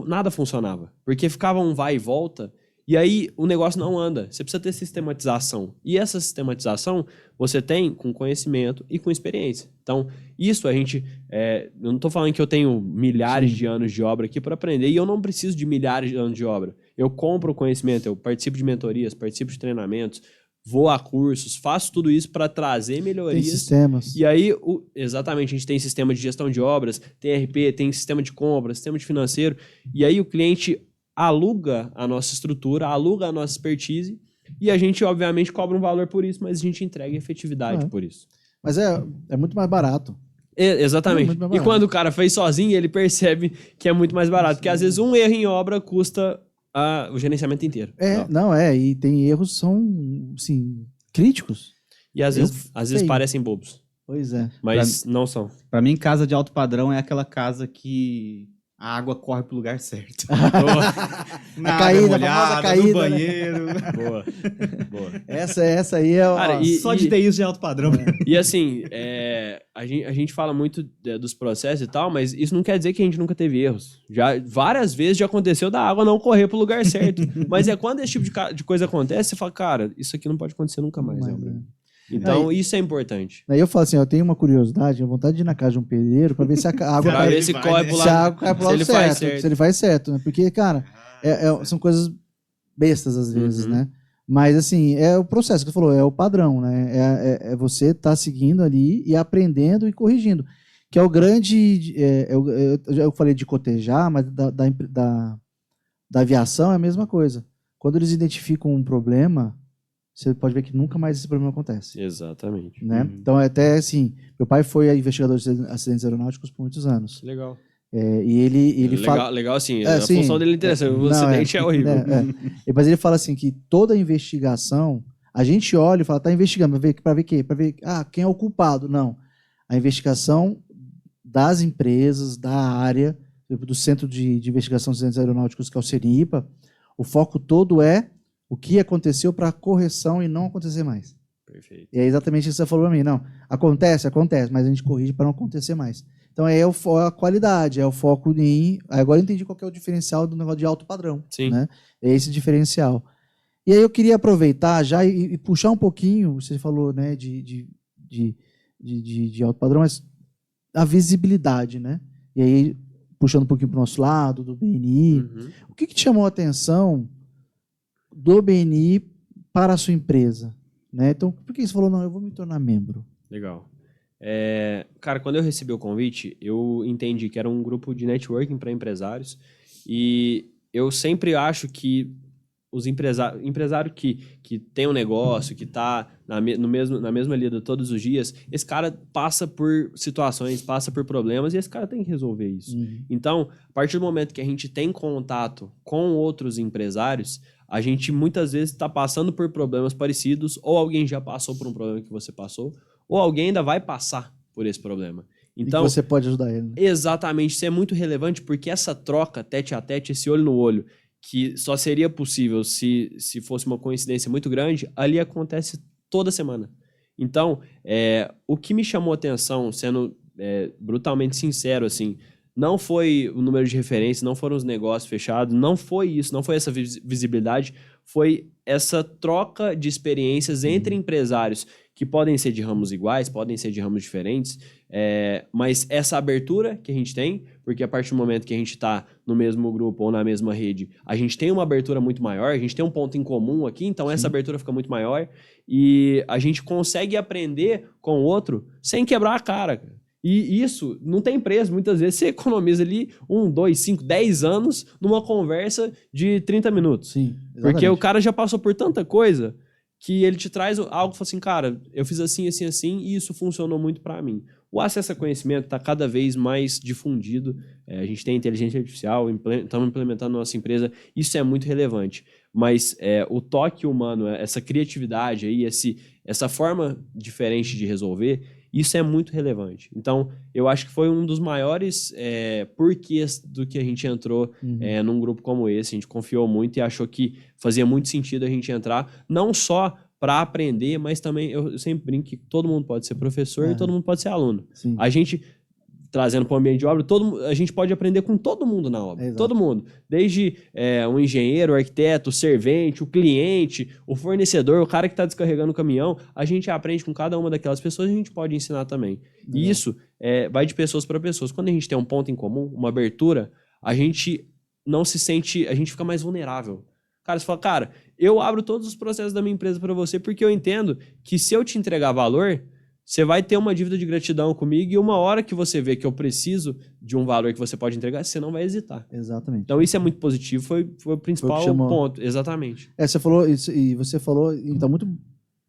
Nada funcionava, porque ficava um vai e volta, e aí o negócio não anda. Você precisa ter sistematização. E essa sistematização você tem com conhecimento e com experiência. Então, isso a gente... eu não estou falando que eu tenho milhares de anos de obra aqui para aprender, e eu não preciso de milhares de anos de obra. Eu compro o conhecimento, eu participo de mentorias, participo de treinamentos, vou a cursos, faço tudo isso para trazer melhorias. Tem sistemas. E aí, exatamente, a gente tem sistema de gestão de obras, tem RP, tem sistema de compra, sistema de financeiro, e aí o cliente aluga a nossa estrutura, aluga a nossa expertise, e a gente, obviamente, cobra um valor por isso, mas a gente entrega efetividade por isso. Mas é muito mais barato. Exatamente. Muito mais barato. E quando o cara fez sozinho, ele percebe que é muito mais barato, porque às vezes um erro em obra custa o gerenciamento inteiro. E tem erros que são, assim, críticos. E às vezes parecem bobos. Pois é. Mas não são. Pra mim, casa de alto padrão é aquela casa que a água corre pro lugar certo. Na A caída, molhada, a famosa caída, no banheiro. Boa. Essa aí é... Cara, Só de ter isso de alto padrão. E assim, a gente fala muito dos processos e tal, mas isso não quer dizer que a gente nunca teve erros. Já várias vezes já aconteceu da água não correr pro lugar certo. Mas quando esse tipo de coisa acontece, você fala, cara, isso aqui não pode acontecer nunca mais. Então, isso é importante. Aí eu falo assim, eu tenho uma curiosidade, a vontade de ir na casa de um pedreiro pra ver se a água Pra ver se corre pro lado, se ele faz certo. Se ele faz certo, né? Porque, cara, são coisas bestas às vezes, né? Mas, assim, é o processo que você falou, é o padrão, né? É você tá seguindo ali e aprendendo e corrigindo. Que é o grande... eu falei de cotejar, mas da aviação é a mesma coisa. Quando eles identificam um problema... Você pode ver que nunca mais esse problema acontece. Exatamente. Né? Então, até assim, meu pai foi investigador de acidentes aeronáuticos por muitos anos. Legal. E ele fala... Legal, assim, a função dele é interessante, o acidente é horrível. Mas ele fala assim, que toda investigação, a gente olha e fala, tá investigando, para ver quê? Para ver, quem é o culpado? Não. A investigação das empresas, da área, do Centro de Investigação de Acidentes Aeronáuticos, que é o CENIPA, o foco todo é o que aconteceu para correção e não acontecer mais. Perfeito. E é exatamente isso que você falou para mim. Não, acontece, mas a gente corrige para não acontecer mais. Então, é a qualidade, é o foco em... Agora eu entendi qual que é o diferencial do negócio de alto padrão. Sim. Né? É esse diferencial. E aí eu queria aproveitar já e puxar um pouquinho, você falou, né, de alto padrão, mas a visibilidade, né? E aí, puxando um pouquinho para o nosso lado, do BNI, o que te chamou a atenção do BNI para a sua empresa, né? Então, por que você falou, não, eu vou me tornar membro? Legal. Cara, quando eu recebi o convite, eu entendi que era um grupo de networking para empresários e eu sempre acho que os empresário que tem um negócio, que está na mesma lida todos os dias, esse cara passa por situações, passa por problemas e esse cara tem que resolver isso. Então, a partir do momento que a gente tem contato com outros empresários, a gente muitas vezes está passando por problemas parecidos, ou alguém já passou por um problema que você passou, ou alguém ainda vai passar por esse problema. Então, e você pode ajudar ele. Né? Exatamente, isso é muito relevante porque essa troca tete a tete, esse olho no olho, que só seria possível se fosse uma coincidência muito grande, ali acontece toda semana. Então, o que me chamou a atenção, sendo brutalmente sincero, assim, não foi o número de referências, não foram os negócios fechados, não foi isso, não foi essa visibilidade, foi essa troca de experiências entre empresários que podem ser de ramos iguais, podem ser de ramos diferentes, mas essa abertura que a gente tem, porque a partir do momento que a gente está no mesmo grupo ou na mesma rede, a gente tem uma abertura muito maior, a gente tem um ponto em comum aqui, então essa abertura fica muito maior e a gente consegue aprender com o outro sem quebrar a cara. E isso não tem preço. Muitas vezes você economiza ali 1, 2, 5, 10 anos numa conversa de 30 minutos. Sim, porque o cara já passou por tanta coisa que ele te traz algo e fala assim, cara, eu fiz assim, assim, assim, e isso funcionou muito para mim. O acesso a conhecimento está cada vez mais difundido. A gente tem inteligência artificial, estamos implementando na nossa empresa, isso é muito relevante. Mas o toque humano, essa criatividade aí, essa forma diferente de resolver, isso é muito relevante. Então, eu acho que foi um dos maiores porquês do que a gente entrou num grupo como esse. A gente confiou muito e achou que fazia muito sentido a gente entrar, não só para aprender, mas também, eu sempre brinco que todo mundo pode ser professor e todo mundo pode ser aluno. Sim. A gente, trazendo para o ambiente de obra, a gente pode aprender com todo mundo na obra. Exato. Todo mundo. Desde um engenheiro, o arquiteto, o servente, o cliente, o fornecedor, o cara que está descarregando o caminhão. A gente aprende com cada uma daquelas pessoas e a gente pode ensinar também. E isso vai de pessoas para pessoas. Quando a gente tem um ponto em comum, uma abertura, a gente não se sente... A gente fica mais vulnerável. Cara, você fala, cara, eu abro todos os processos da minha empresa para você porque eu entendo que se eu te entregar valor... Você vai ter uma dívida de gratidão comigo e uma hora que você vê que eu preciso de um valor que você pode entregar, você não vai hesitar. Exatamente. Então isso é muito positivo, foi o principal ponto. Exatamente. Você falou isso, e você falou, e está muito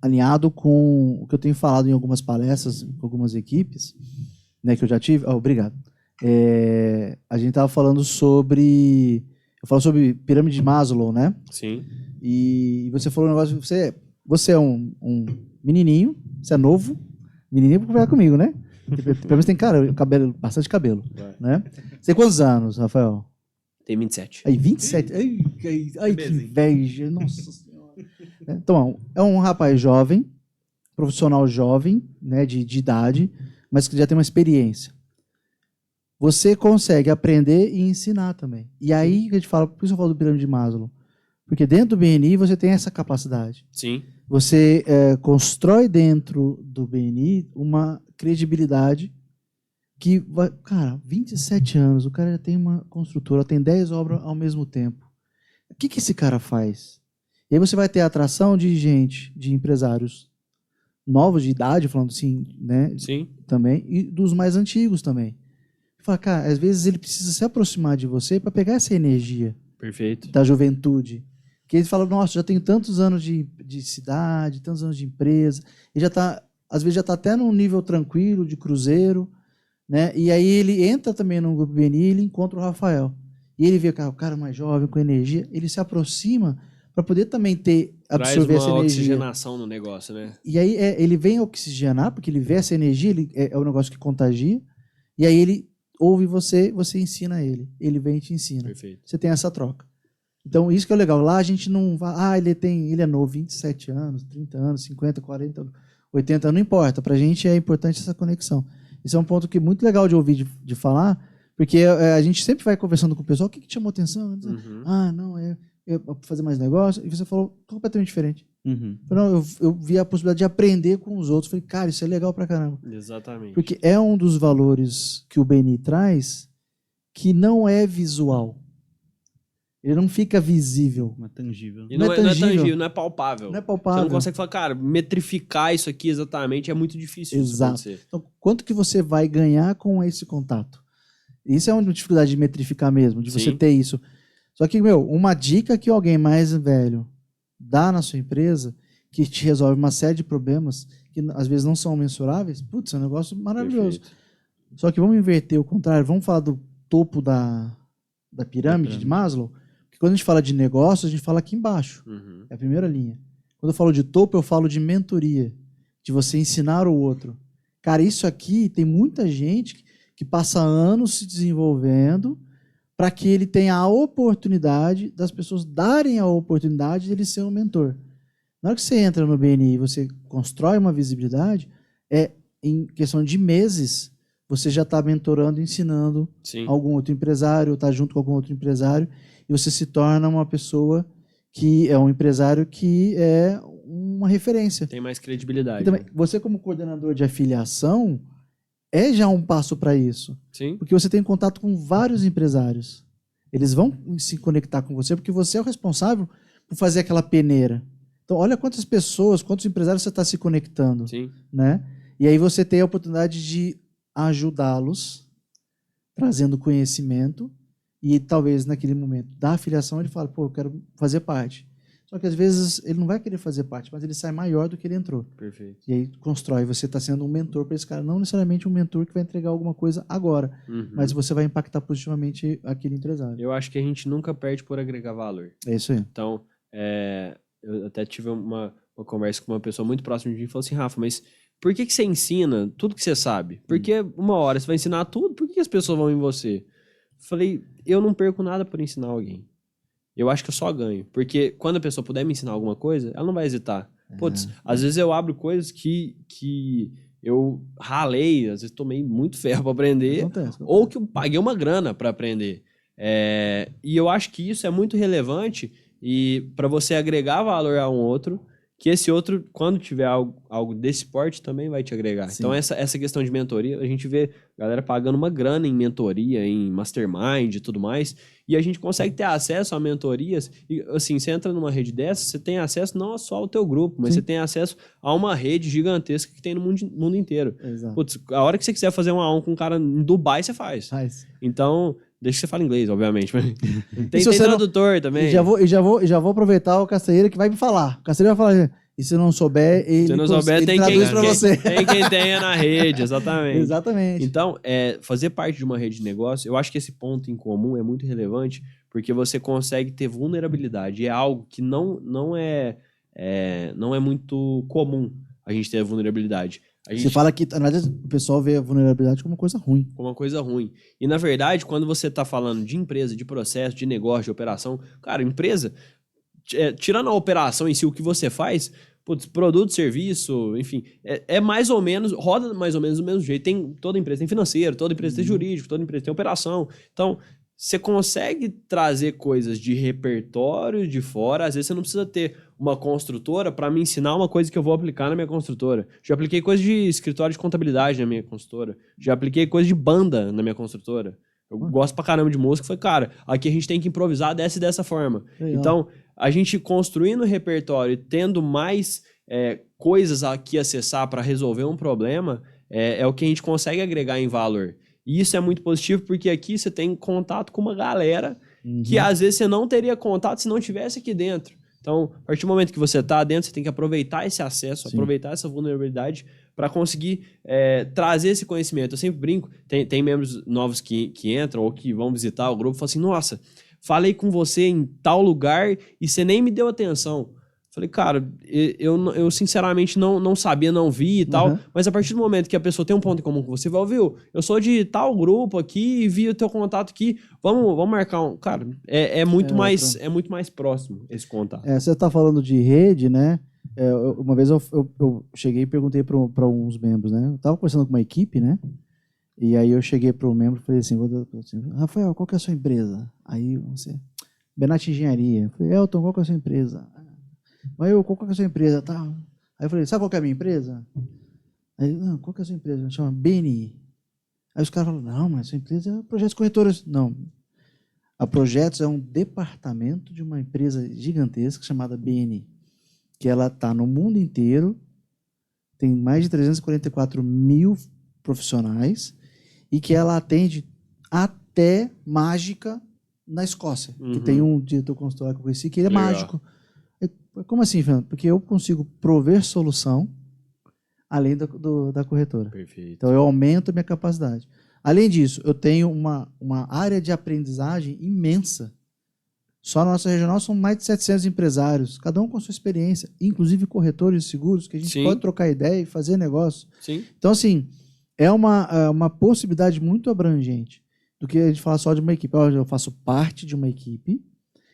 alinhado com o que eu tenho falado em algumas palestras, com algumas equipes, né, que eu já tive. Obrigado. A gente estava falando sobre... Eu falo sobre pirâmide de Maslow, né? Sim. E você falou um negócio... Você é um menininho, você é novo, menininho pra conversar comigo, né? Pelo menos tem cabelo, bastante cabelo, né? Você tem quantos anos, Rafael? Tem 27. Aí, 27. Ai, que inveja. Nossa Senhora. Então, é um rapaz jovem, profissional jovem, né, de idade, mas que já tem uma experiência. Você consegue aprender e ensinar também. E aí, a gente fala, por isso eu falo do pirâmide de Maslow. Porque dentro do BNI você tem essa capacidade. Sim. Você constrói dentro do BNI uma credibilidade que vai... Cara, 27 anos, o cara já tem uma construtora, tem 10 obras ao mesmo tempo. O que esse cara faz? E aí você vai ter a atração de gente, de empresários novos de idade, falando assim, né? Sim. Também, e dos mais antigos também. Fala, cara, às vezes ele precisa se aproximar de você para pegar essa energia. Perfeito. Da juventude. Que eles falam, nossa, já tenho tantos anos de cidade, tantos anos de empresa, e já tá, às vezes já está até num nível tranquilo, de cruzeiro, né? E aí ele entra também no grupo BNI e ele encontra o Rafael. E ele vê o cara mais jovem, com energia, ele se aproxima para poder também absorver essa energia. Traz uma oxigenação no negócio, né? E aí ele vem oxigenar, porque ele vê essa energia, é um negócio que contagia, e aí ele ouve você ensina ele vem e te ensina. Perfeito. Você tem essa troca. Então, isso que é legal. Lá a gente não vai... ele é novo, 27 anos, 30 anos, 50, 40, 80, não importa. Pra gente é importante essa conexão. Esse é um ponto que é muito legal de ouvir, de falar, porque a gente sempre vai conversando com o pessoal, o que te chamou atenção? Não, fazer mais negócio. E você falou completamente diferente. Não, eu vi a possibilidade de aprender com os outros. Falei, cara, isso é legal pra caramba. Exatamente. Porque é um dos valores que o BNI traz que não é visual. Ele não fica visível. Não é tangível. E não é tangível, não é palpável. Não é palpável. Você não consegue falar, cara, metrificar isso aqui exatamente é muito difícil. Exato. Então, quanto que você vai ganhar com esse contato? Isso é uma dificuldade de metrificar mesmo, de você ter isso. Só que, uma dica que alguém mais velho dá na sua empresa, que te resolve uma série de problemas, que às vezes não são mensuráveis, putz, é um negócio maravilhoso. Perfeito. Só que vamos inverter o contrário, vamos falar do topo da pirâmide de Maslow. Quando a gente fala de negócio, a gente fala aqui embaixo. É a primeira linha. Quando eu falo de topo, eu falo de mentoria. De você ensinar o outro. Cara, isso aqui tem muita gente que passa anos se desenvolvendo para que ele tenha a oportunidade das pessoas darem a oportunidade de ele ser um mentor. Na hora que você entra no BNI e você constrói uma visibilidade, em questão de meses, você já está mentorando, ensinando Sim. algum outro empresário, está junto com algum outro empresário, e você se torna uma pessoa que é um empresário que é uma referência. Tem mais credibilidade. E também, né? você como coordenador de afiliação, é já um passo para isso. Sim. Porque você tem contato com vários empresários. Eles vão se conectar com você porque você é o responsável por fazer aquela peneira. Então, olha quantas pessoas, quantos empresários você está se conectando. Sim. Né? E aí você tem a oportunidade de ajudá-los, trazendo conhecimento, e talvez naquele momento da afiliação ele fala, pô, eu quero fazer parte. Só que às vezes ele não vai querer fazer parte, mas ele sai maior do que ele entrou. Perfeito. E aí constrói, você está sendo um mentor para esse cara, não necessariamente um mentor que vai entregar alguma coisa agora, Uhum. mas você vai impactar positivamente aquele empresário. Eu acho que a gente nunca perde por agregar valor. É isso aí. Então, eu até tive uma conversa com uma pessoa muito próxima de mim e falou assim, Rafa, mas por que você ensina tudo que você sabe? Porque uma hora você vai ensinar tudo, por que as pessoas vão em você? Falei, eu não perco nada por ensinar alguém. Eu acho que eu só ganho. Porque quando a pessoa puder me ensinar alguma coisa, ela não vai hesitar. Putz, às vezes eu abro coisas que eu ralei, às vezes tomei muito ferro para aprender, Acontece. ou que eu paguei uma grana para aprender. E eu acho que isso é muito relevante e para você agregar valor a um outro, que esse outro, quando tiver algo desse porte, também vai te agregar. Sim. Então, essa questão de mentoria, a gente vê galera pagando uma grana em mentoria, em mastermind e tudo mais, e a gente consegue ter acesso a mentorias, e assim, você entra numa rede dessa, você tem acesso não só ao teu grupo, mas Sim. você tem acesso a uma rede gigantesca que tem no mundo inteiro. Exato. Putz, a hora que você quiser fazer um a um com um cara em Dubai, você faz. Então, deixa que você fale inglês, obviamente. Tem tradutor também. E já vou aproveitar o Castanheira que vai me falar. O Castanheira vai falar, e se não souber, ele, tem traduz para você. Tem quem tenha na rede, exatamente. Exatamente. Então, fazer parte de uma rede de negócio, eu acho que esse ponto em comum é muito relevante, porque você consegue ter vulnerabilidade. É algo que não é muito comum a gente ter a vulnerabilidade. Você fala que, na verdade, o pessoal vê a vulnerabilidade como uma coisa ruim. Como uma coisa ruim. E, na verdade, quando você está falando de empresa, de processo, de negócio, de operação, cara, empresa, tirando a operação em si, o que você faz, putz, produto, serviço, enfim, é mais ou menos, roda mais ou menos do mesmo jeito. Toda empresa tem financeiro, toda empresa tem jurídico, toda empresa tem operação. Então, você consegue trazer coisas de repertório de fora. Às vezes você não precisa ter uma construtora para me ensinar uma coisa que eu vou aplicar na minha construtora. Já apliquei coisa de escritório de contabilidade na minha construtora. Já apliquei coisa de banda na minha construtora. Eu gosto pra caramba de música. Falei, cara, aqui a gente tem que improvisar dessa e dessa forma. Legal. Então, a gente construindo repertório e tendo mais coisas aqui acessar para resolver um problema, é o que a gente consegue agregar em valor. E isso é muito positivo porque aqui você tem contato com uma galera que às vezes você não teria contato se não estivesse aqui dentro. Então, a partir do momento que você está dentro, você tem que aproveitar esse acesso, Sim. aproveitar essa vulnerabilidade para conseguir trazer esse conhecimento. Eu sempre brinco, tem membros novos que entram ou que vão visitar o grupo e falam assim, nossa, falei com você em tal lugar e você nem me deu atenção. Falei, cara, eu sinceramente não sabia, não vi e tal, mas a partir do momento que a pessoa tem um ponto em comum com você, vai ouvir, eu sou de tal grupo aqui e vi o teu contato aqui, vamos marcar um... Cara, é muito mais próximo esse contato. Você está falando de rede, né? Uma vez eu cheguei e perguntei para uns membros, né? Eu estava conversando com uma equipe, né? E aí eu cheguei para o membro e falei assim, Rafael, qual que é a sua empresa? Aí você, Benatti Engenharia. Eu falei, Elton, qual que é a sua empresa? Aí qual que é a sua empresa? Tá. Aí eu falei, sabe qual que é a minha empresa? Aí ele, não, qual que é a sua empresa? Chama BNI. Aí os caras falaram, não, mas a sua empresa é Projetos Corretores. Não. A Projetos é um departamento de uma empresa gigantesca chamada BNI, que ela está no mundo inteiro, tem mais de 344 mil profissionais e que ela atende até mágica na Escócia, que tem um diretor consultor que eu conheci que ele é mágico. Como assim, Fernando? Porque eu consigo prover solução além da corretora. Perfeito. Então, eu aumento a minha capacidade. Além disso, eu tenho uma área de aprendizagem imensa. Só na nossa regional são mais de 700 empresários, cada um com a sua experiência, inclusive corretores de seguros, que a gente pode trocar ideia e fazer negócio. Sim. Então, assim, é uma possibilidade muito abrangente do que a gente falar só de uma equipe. Eu faço parte de uma equipe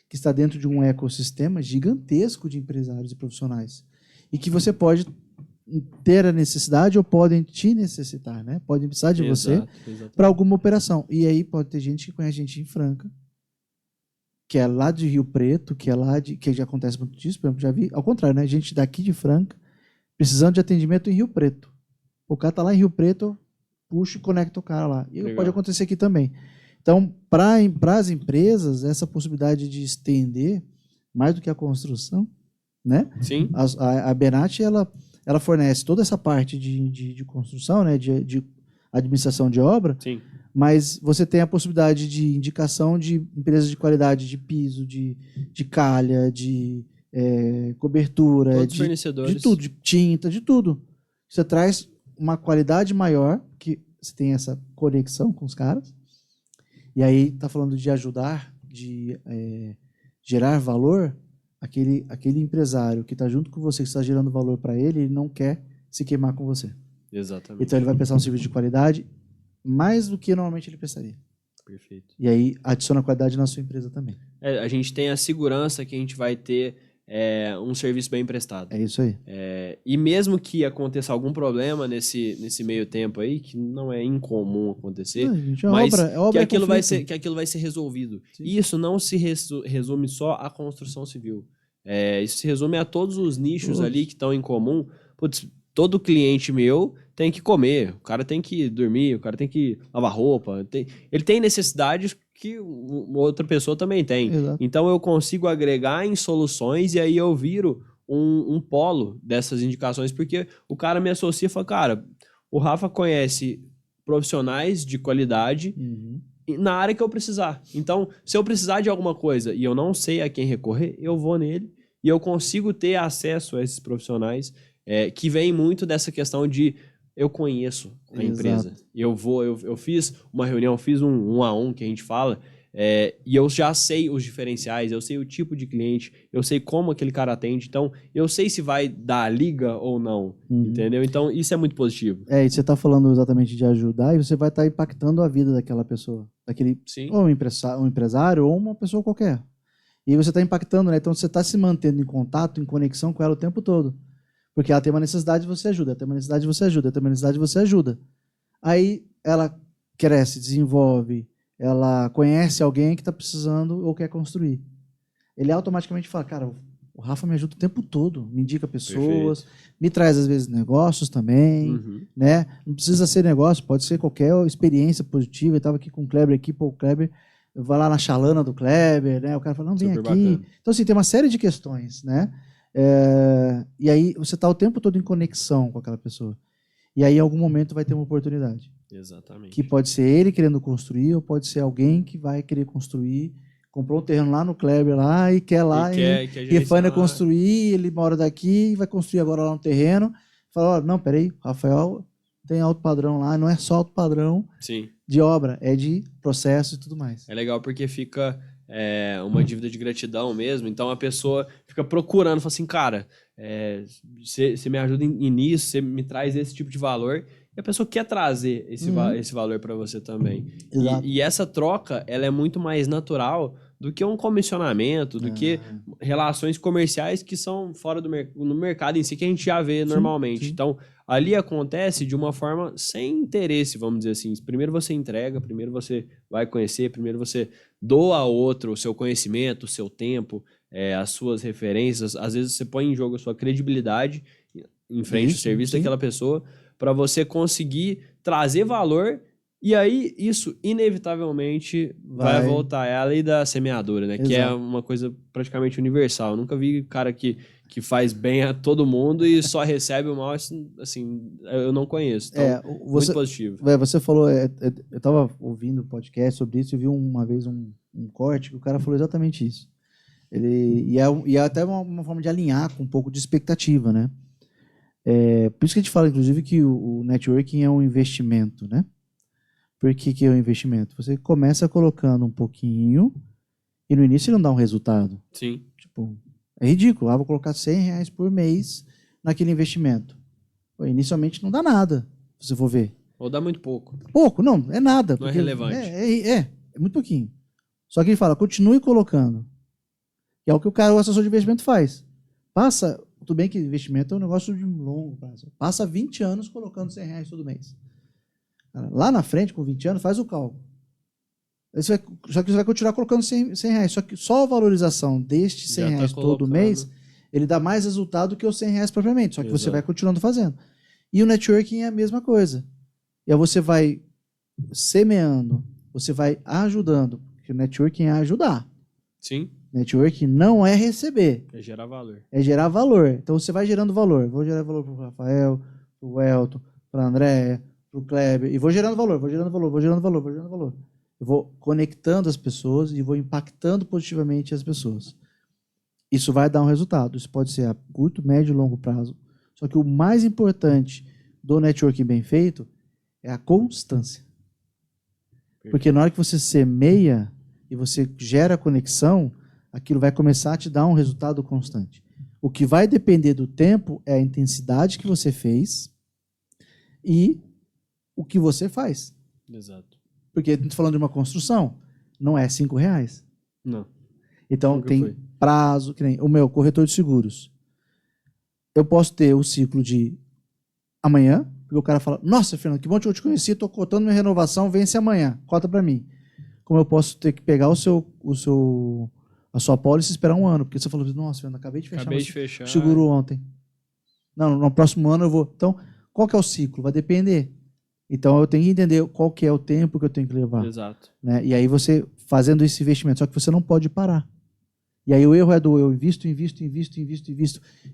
que está dentro de um ecossistema gigantesco de empresários e profissionais. E que você pode ter a necessidade ou podem te necessitar, né? Podem precisar de você Exato. para alguma operação. E aí pode ter gente que conhece gente em Franca, que é lá de Rio Preto, que já acontece muito disso, por exemplo, já vi, ao contrário, né? Gente daqui de Franca precisando de atendimento em Rio Preto. O cara tá lá em Rio Preto, puxa e conecta o cara lá. E Legal. pode acontecer aqui também. Então, para as empresas, essa possibilidade de estender mais do que a construção, né? Sim. A Benat, ela fornece toda essa parte de construção, né? De administração de obra, Sim. mas você tem a possibilidade de indicação de empresas de qualidade, de piso, de calha, de cobertura, Todos os de fornecedores. tudo, de tinta, de tudo. Você traz uma qualidade maior, que você tem essa conexão com os caras, e aí tá falando de ajudar, de gerar valor. Aquele empresário que está junto com você, que está gerando valor para ele não quer se queimar com você. Exatamente. Então ele vai prestar um serviço de qualidade mais do que normalmente ele prestaria. Perfeito. E aí adiciona qualidade na sua empresa também. A gente tem a segurança que a gente vai ter um serviço bem prestado. É isso aí. E mesmo que aconteça algum problema nesse meio tempo aí, que não é incomum acontecer, Não, gente, mas obra que, aquilo vai conflito. que aquilo vai ser resolvido. Sim. E isso não se resume só à construção civil. Isso se resume a todos os nichos ali que estão em comum. Putz, todo cliente meu tem que comer, o cara tem que dormir, o cara tem que lavar roupa. Ele tem necessidades que outra pessoa também tem. Exato. Então eu consigo agregar em soluções e aí eu viro um polo dessas indicações, porque o cara me associa e fala, cara, o Rafa conhece profissionais de qualidade na área que eu precisar. Então, se eu precisar de alguma coisa e eu não sei a quem recorrer, eu vou nele e eu consigo ter acesso a esses profissionais que vem muito dessa questão de eu conheço a empresa. Eu fiz uma reunião, fiz um a um que a gente fala, e eu já sei os diferenciais, eu sei o tipo de cliente, eu sei como aquele cara atende, então eu sei se vai dar liga ou não, entendeu? Então isso é muito positivo. E você está falando exatamente de ajudar e você vai estar impactando a vida daquela pessoa, Sim. ou um empresário ou uma pessoa qualquer. E você está impactando, né? Então você está se mantendo em contato, em conexão com ela o tempo todo. Porque ela tem uma necessidade, você ajuda. Ela tem uma necessidade, você ajuda. Ela tem uma necessidade, você ajuda. Aí ela cresce, desenvolve, ela conhece alguém que está precisando ou quer construir. Ele automaticamente fala, cara, o Rafa me ajuda o tempo todo, me indica pessoas, Perfeito. me traz às vezes negócios também, né? Não precisa ser negócio, pode ser qualquer experiência positiva. Eu estava aqui com o Kleber aqui, pô, o Kleber vai lá na chalana do Kleber, né? O cara fala, não, vem Super aqui. bacana. Então, assim, tem uma série de questões, né? E aí você está o tempo todo em conexão com aquela pessoa. E aí, em algum momento, vai ter uma oportunidade. Exatamente. Que pode ser ele querendo construir, ou pode ser alguém que vai querer construir, comprou um terreno lá no Kleber lá e quer lá e vai construir, ele mora daqui e vai construir agora lá no terreno. Fala, não, peraí, Rafael tem alto padrão lá, não é só alto padrão Sim. de obra, é de processo e tudo mais. É legal porque fica uma dívida de gratidão mesmo. Então a pessoa fica procurando, fala assim, cara, você me ajuda nisso, você me traz esse tipo de valor. E a pessoa quer trazer esse valor para você também. E essa troca, ela é muito mais natural do que um comissionamento, do que relações comerciais que são fora no mercado em si, que a gente já vê normalmente. Sim. Então, ali acontece de uma forma sem interesse, vamos dizer assim. Primeiro você entrega, primeiro você vai conhecer, primeiro você doa ao outro o seu conhecimento, o seu tempo, as suas referências. Às vezes você põe em jogo a sua credibilidade em frente ao serviço daquela pessoa para você conseguir trazer valor. E aí, isso, inevitavelmente, vai voltar. É a lei da semeadura, né? Exato. Que é uma coisa praticamente universal. Eu nunca vi cara que faz bem a todo mundo e só recebe o mal, assim, eu não conheço. Então, muito positivo. Você falou, eu estava ouvindo um podcast sobre isso e vi uma vez um corte que o cara falou exatamente isso. E é até uma forma de alinhar com um pouco de expectativa, né? Por isso que a gente fala, inclusive, que o networking é um investimento, né? Por que é um investimento? Você começa colocando um pouquinho e no início ele não dá um resultado. Sim. Tipo, é ridículo. Vou colocar R$100 por mês naquele investimento. Inicialmente não dá nada, se você for ver. Ou dá muito pouco. Pouco, não, é nada. Não é relevante. É muito pouquinho. Só que ele fala, continue colocando. Que é o que o assessor de investimento faz. Tudo bem que investimento é um negócio de longo prazo. Passa 20 anos colocando R$100 todo mês. Lá na frente, com 20 anos, faz o cálculo. Só que você vai continuar colocando R$100. Só que só a valorização destes R$100 todo mês, ele dá mais resultado do que os R$100 propriamente. Só que você vai continuando fazendo. E o networking é a mesma coisa. E aí você vai semeando, você vai ajudando. Porque o networking é ajudar. Sim. Networking não é receber. É gerar valor. É gerar valor. Então você vai gerando valor. Vou gerar valor para o Rafael, para o Elton, para a Andréia, para o Kleber. E vou gerando valor, vou gerando valor, vou gerando valor, vou gerando valor. Eu vou conectando as pessoas e vou impactando positivamente as pessoas. Isso vai dar um resultado. Isso pode ser a curto, médio e longo prazo. Só que o mais importante do networking bem feito é a constância. Porque na hora que você semeia e você gera conexão, aquilo vai começar a te dar um resultado constante. O que vai depender do tempo é a intensidade que você fez e o que você faz. Exato. Porque a gente está falando de uma construção, não é R$5. Não. Então tem prazo, que nem o meu corretor de seguros. Eu posso ter o ciclo de amanhã, porque o cara fala, nossa, Fernando, que bom que eu te conheci, estou cotando minha renovação, vence amanhã, cota para mim. Como eu posso ter que pegar a sua pólice e esperar um ano, porque você falou, nossa, Fernando, acabei de fechar o seguro ontem. Não, no próximo ano eu vou. Então, qual que é o ciclo? Vai depender. Então, eu tenho que entender qual que é o tempo que eu tenho que levar. Exato. Né? E aí você fazendo esse investimento, só que você não pode parar. E aí o erro é do eu invisto.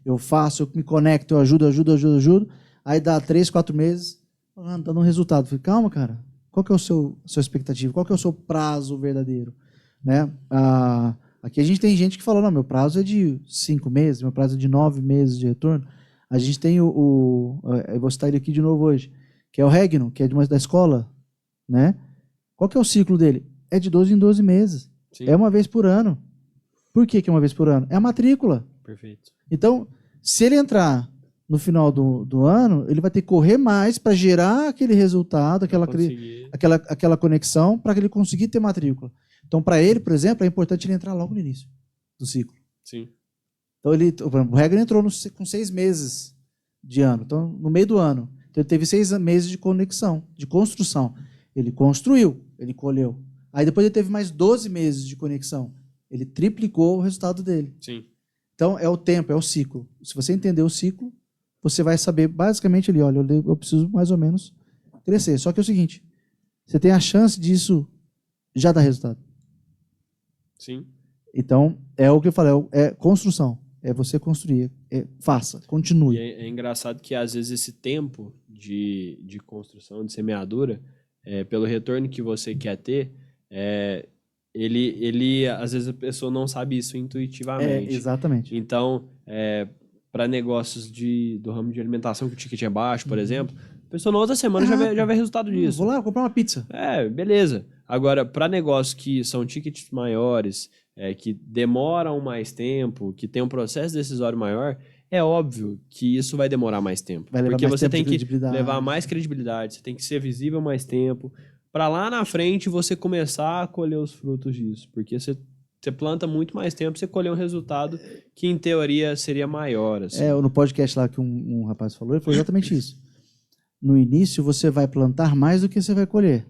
Eu faço, eu me conecto, eu ajudo. Aí dá 3, 4 meses, não está dando resultado. Eu falei, calma, cara. Qual que é a sua expectativa? Qual que é o seu prazo verdadeiro? Né? Aqui a gente tem gente que falou, não, meu prazo é de 5 meses, meu prazo é de 9 meses de retorno. A gente tem eu vou citar ele aqui de novo hoje, que é o Regno, que é da escola. Né? Qual que é o ciclo dele? É de 12 em 12 meses. Sim. É uma vez por ano. Por que é uma vez por ano? É a matrícula. Perfeito. Então, se ele entrar no final do ano, ele vai ter que correr mais para gerar aquele resultado, aquela conexão, para que ele conseguir ter matrícula. Então, para ele, por exemplo, é importante ele entrar logo no início do ciclo. Sim. Então, o Regno entrou com 6 meses de ano. Então, no meio do ano. Então, ele teve 6 meses de conexão, de construção. Ele construiu, ele colheu. Aí depois ele teve mais 12 meses de conexão. Ele triplicou o resultado dele. Sim. Então, é o tempo, é o ciclo. Se você entender o ciclo, você vai saber, basicamente, ali, olha, eu preciso mais ou menos crescer. Só que é o seguinte, você tem a chance disso já dar resultado. Sim. Então, é o que eu falei, é construção. É você construir. Faça, continue. E é engraçado que, às vezes, esse tempo de construção, de semeadura, pelo retorno que você quer ter, ele às vezes a pessoa não sabe isso intuitivamente. Exatamente. Então, para negócios do ramo de alimentação que o ticket é baixo, por exemplo, a pessoa na outra semana já vê resultado disso. Vou lá comprar uma pizza. Beleza. Agora, para negócios que são tickets maiores, que demoram mais tempo, que tem um processo decisório maior, é óbvio que isso vai demorar mais tempo. Porque você tem que levar mais credibilidade, você tem que ser visível mais tempo, para lá na frente você começar a colher os frutos disso. Porque você planta muito mais tempo, você colher um resultado que, em teoria, seria maior. Assim. No podcast lá que um rapaz falou, ele falou exatamente isso. No início, você vai plantar mais do que você vai colher.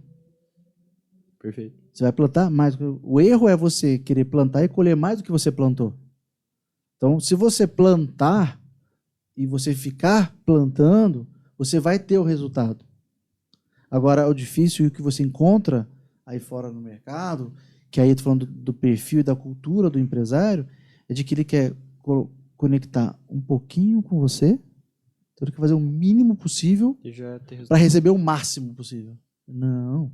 Perfeito. Você vai plantar mais. O erro é você querer plantar e colher mais do que você plantou. Então, se você plantar e você ficar plantando, você vai ter o resultado. Agora, o difícil e o que você encontra aí fora no mercado, que aí eu estou falando do perfil e da cultura do empresário, é de que ele quer conectar um pouquinho com você, então ele quer fazer o mínimo possível para receber o máximo possível. Não,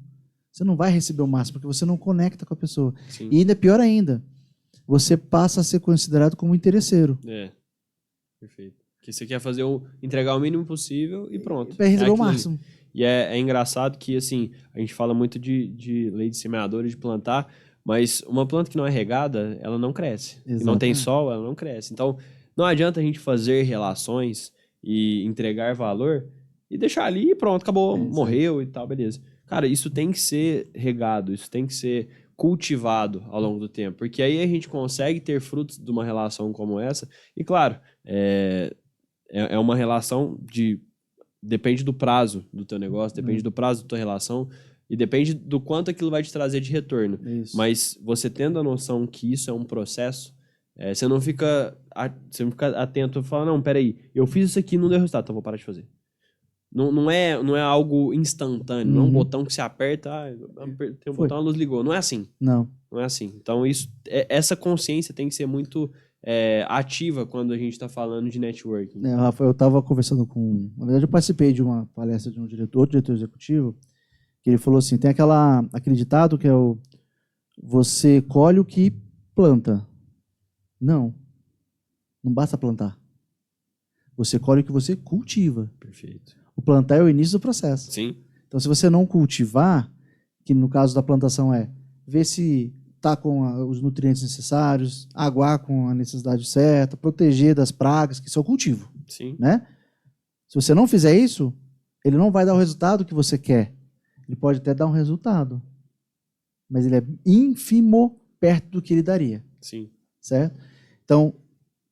você não vai receber o máximo, porque você não conecta com a pessoa. Sim. E ainda pior ainda, você passa a ser considerado como interesseiro. Perfeito. Que você quer entregar o mínimo possível e pronto. Para receber o máximo. E é engraçado que, assim, a gente fala muito de lei de semeador e de plantar, mas uma planta que não é regada, ela não cresce. E não tem sol, ela não cresce. Então, não adianta a gente fazer relações e entregar valor e deixar ali e pronto, acabou, morreu e tal, beleza. Cara, isso tem que ser regado, isso tem que ser cultivado ao longo do tempo, porque aí a gente consegue ter frutos de uma relação como essa. E claro, é uma relação de... Depende do prazo do teu negócio, depende do prazo da tua relação e depende do quanto aquilo vai te trazer de retorno. Isso. Mas você tendo a noção que isso é um processo, você não fica atento e fala, não, peraí, eu fiz isso aqui e não deu resultado, então vou parar de fazer. Não é algo instantâneo, não é um botão que você aperta, tem um botão, a luz ligou. Não é assim. Não. Não é assim. Então, essa consciência tem que ser muito ativa quando a gente está falando de networking. Rafa, eu estava conversando com... Na verdade, eu participei de uma palestra de outro diretor executivo, que ele falou assim, tem aquele ditado que é o você colhe o que planta. Não basta plantar. Você colhe o que você cultiva. Perfeito. O plantar é o início do processo. Sim. Então, se você não cultivar, que no caso da plantação é ver se está com os nutrientes necessários, aguar com a necessidade certa, proteger das pragas, que isso é o cultivo. Sim. Né? Se você não fizer isso, ele não vai dar o resultado que você quer. Ele pode até dar um resultado, mas ele é ínfimo perto do que ele daria. Sim. Certo? Então,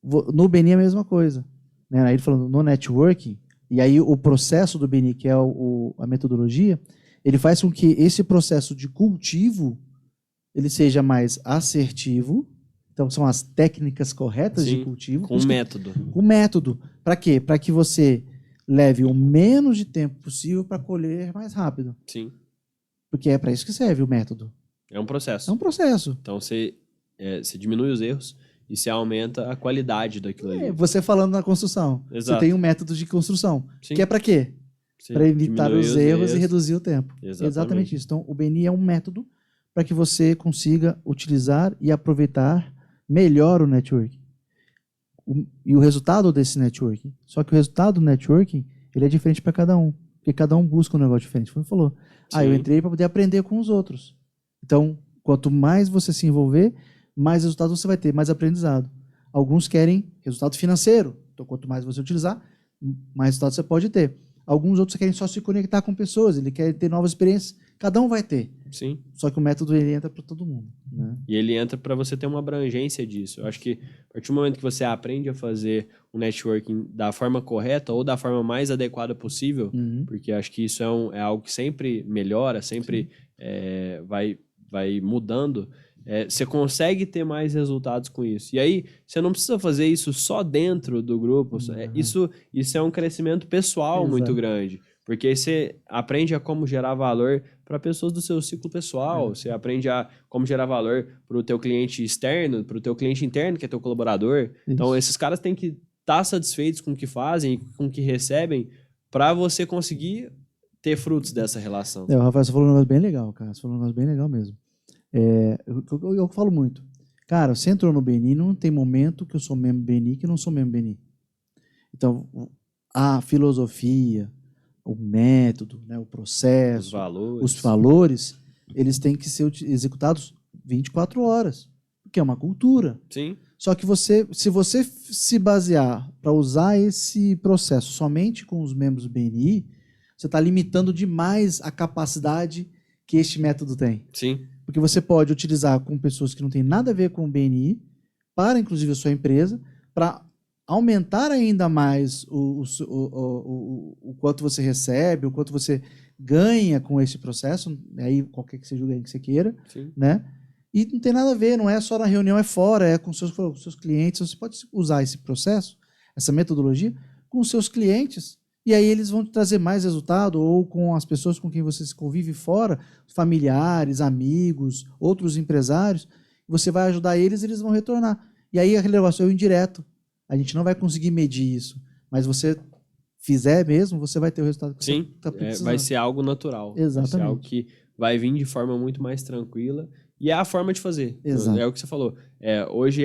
no BNI é a mesma coisa. Né? Aí ele falando no networking, e aí o processo do BNI, que é a metodologia, ele faz com que esse processo de cultivo ele seja mais assertivo. Então, são as técnicas corretas Sim, de cultivo. Com método. Com método. Para quê? Para que você leve o menos de tempo possível para colher mais rápido. Sim. Porque é para isso que serve o método. É um processo. É um processo. Então, você diminui os erros e você aumenta a qualidade daquilo ali. Você falando na construção. Exato. Você tem um método de construção. Sim. Que é para quê? Para evitar os erros e reduzir o tempo. Exatamente isso. Então, o BNI é um método para que você consiga utilizar e aproveitar melhor o networking. E o resultado desse networking. Só que o resultado do networking, ele é diferente para cada um. Porque cada um busca um negócio diferente. Como você falou. Eu entrei para poder aprender com os outros. Então, quanto mais você se envolver, mais resultado você vai ter, mais aprendizado. Alguns querem resultado financeiro. Então, quanto mais você utilizar, mais resultado você pode ter. Alguns outros querem só se conectar com pessoas, ele quer ter novas experiências. Cada um vai ter. Sim. Só que o método ele entra para todo mundo. Né? E ele entra para você ter uma abrangência disso. Eu acho que a partir do momento que você aprende a fazer o networking da forma correta ou da forma mais adequada possível, porque acho que isso é algo que sempre melhora, sempre vai mudando, você consegue ter mais resultados com isso. E aí, você não precisa fazer isso só dentro do grupo. Isso é um crescimento pessoal muito grande. Porque aí você aprende a como gerar valor para pessoas do seu ciclo pessoal. Você aprende a como gerar valor para o teu cliente externo, para o teu cliente interno, que é teu colaborador. Isso. Então, esses caras têm que estar satisfeitos com o que fazem e com o que recebem para você conseguir ter frutos dessa relação. O Rafael, você falou um negócio bem legal, cara. Você falou um negócio bem legal mesmo. Eu falo muito. Cara, você entrou no BNI, não tem momento que eu sou membro BNI que eu não sou membro BNI. Então, a filosofia, o método, né, o processo, os valores, eles têm que ser executados 24 horas, porque é uma cultura. Sim. Só que se você se basear para usar esse processo somente com os membros do BNI, você está limitando demais a capacidade que este método tem. Sim. Porque você pode utilizar com pessoas que não têm nada a ver com o BNI, para inclusive a sua empresa, para aumentar ainda mais o quanto você recebe, o quanto você ganha com esse processo, aí qualquer que seja o ganho que você queira, né? E não tem nada a ver, não é só na reunião, é fora, é com seus clientes. Você pode usar esse processo, essa metodologia, com os seus clientes, e aí eles vão te trazer mais resultado, ou com as pessoas com quem você se convive fora, familiares, amigos, outros empresários, você vai ajudar eles e eles vão retornar. E aí aquele negócio é o indireto. A gente não vai conseguir medir isso, mas você fizer mesmo, você vai ter o resultado que você está precisando. Vai ser algo natural. Exatamente. Vai ser algo que vai vir de forma muito mais tranquila. E é a forma de fazer. Exato. É o que você falou. Hoje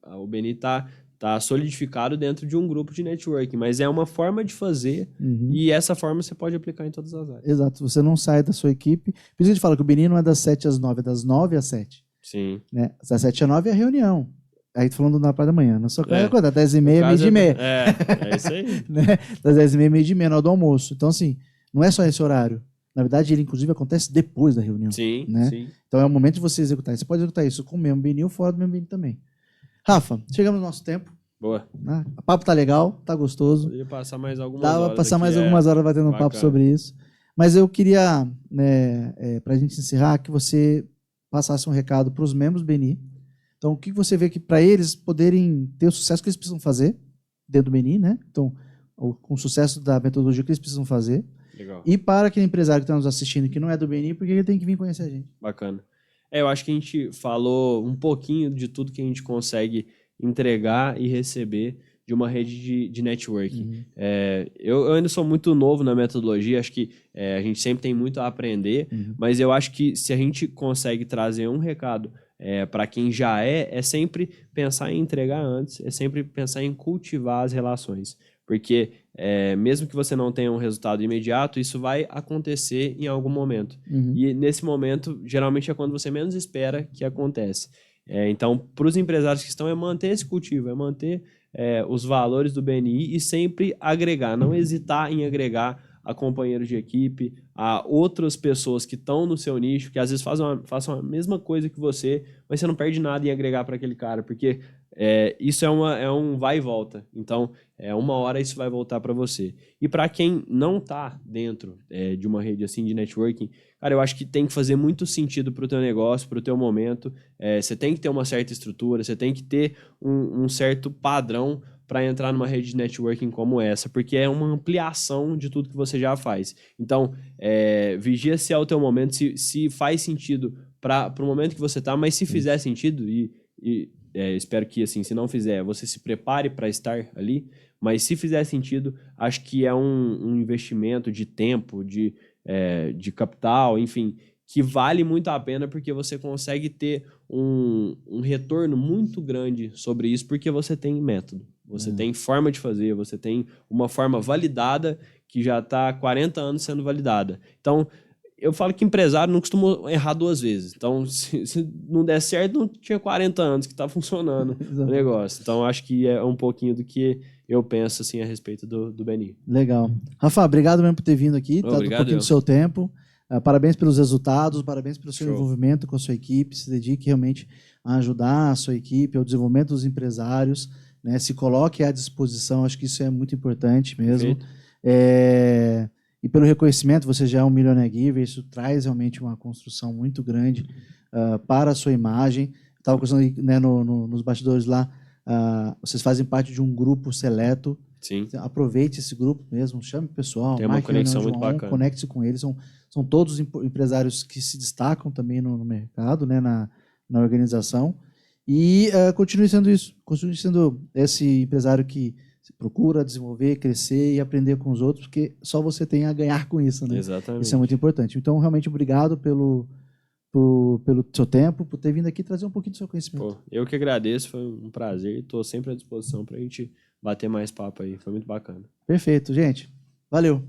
o BNI está solidificado dentro de um grupo de networking, mas é uma forma de fazer e essa forma você pode aplicar em todas as áreas. Exato. Você não sai da sua equipe. Por isso que a gente fala que o BNI não é das 7 às 9, é das 9 às 7. Sim. Né? Das 7 às 9 é a reunião. Aí falando na parte da manhã. Na sua casa é quando? 10h30, meio-dia. É isso aí. Né? Das 10h30, meio-dia, na hora do almoço. Então, assim, não é só esse horário. Na verdade, ele inclusive acontece depois da reunião. Sim, né? sim. Então é o momento de você executar isso. Você pode executar isso com o membro BNI ou fora do membro BNI também. Rafa, chegamos no nosso tempo. Boa. Né? O papo tá legal, tá gostoso. Poderia passar mais algumas Dá horas pra passar aqui, mais algumas horas batendo um papo bacana. sobre isso. Mas eu queria, né, pra gente encerrar, que você passasse um recado pros membros do BNI. Então, o que você vê que para eles poderem ter o sucesso que eles precisam fazer dentro do BNI, né? Então, com o sucesso da metodologia que eles precisam fazer. Legal. E para aquele empresário que está nos assistindo que não é do BNI, porque ele tem que vir conhecer a gente. Bacana. Eu acho que a gente falou um pouquinho de tudo que a gente consegue entregar e receber de uma rede de networking. Eu ainda sou muito novo na metodologia, acho que a gente sempre tem muito a aprender, mas eu acho que se a gente consegue trazer um recado para quem já é sempre pensar em entregar antes, é sempre pensar em cultivar as relações. Porque mesmo que você não tenha um resultado imediato, isso vai acontecer em algum momento. E nesse momento, geralmente é quando você menos espera que acontece. Então, para os empresários que estão, é manter esse cultivo, é manter os valores do BNI e sempre agregar, não hesitar em agregar a companheiros de equipe, a outras pessoas que estão no seu nicho, que às vezes façam a mesma coisa que você, mas você não perde nada em agregar para aquele cara, porque isso é um vai e volta. Então, uma hora isso vai voltar para você. E para quem não está dentro de uma rede assim de networking, cara, eu acho que tem que fazer muito sentido para o teu negócio, para o teu momento. Você tem que ter uma certa estrutura, você tem que ter um certo padrão para entrar numa rede de networking como essa, porque é uma ampliação de tudo que você já faz. Então, vigia se é o teu momento, se faz sentido para o momento que você está, mas se fizer sentido, espero que, assim, se não fizer, você se prepare para estar ali, mas se fizer sentido, acho que é um investimento de tempo, de capital, enfim, que vale muito a pena porque você consegue ter um retorno muito grande sobre isso porque você tem método, você tem forma de fazer, você tem uma forma validada que já está há 40 anos sendo validada. Então, eu falo que empresário não costuma errar 2 vezes. Então, se não der certo, não tinha 40 anos que está funcionando o negócio. Então, acho que é um pouquinho do que eu penso assim, a respeito do BNI. Legal. Rafa, obrigado mesmo por ter vindo aqui, tá, um pouquinho do seu tempo. Parabéns pelos resultados, parabéns pelo seu envolvimento com a sua equipe. Se dedique realmente a ajudar a sua equipe, ao desenvolvimento dos empresários, né? Se coloque à disposição, acho que isso é muito importante mesmo. E pelo reconhecimento, você já é um Millionaire Giver, isso traz realmente uma construção muito grande para a sua imagem. Estava conversando, né, nos bastidores lá, vocês fazem parte de um grupo seleto. Sim. Então, aproveite esse grupo mesmo, chame o pessoal, tem uma conexão muito bacana. Conecte-se com eles. São todos empresários que se destacam também no mercado, né, na organização. E continue sendo isso. Continue sendo esse empresário que procura desenvolver, crescer e aprender com os outros, porque só você tem a ganhar com isso, né? Exatamente. Isso é muito importante. Então, realmente, obrigado pelo seu tempo, por ter vindo aqui trazer um pouquinho do seu conhecimento. Eu que agradeço, foi um prazer e estou sempre à disposição para a gente bater mais papo aí. Foi muito bacana. Perfeito, gente. Valeu.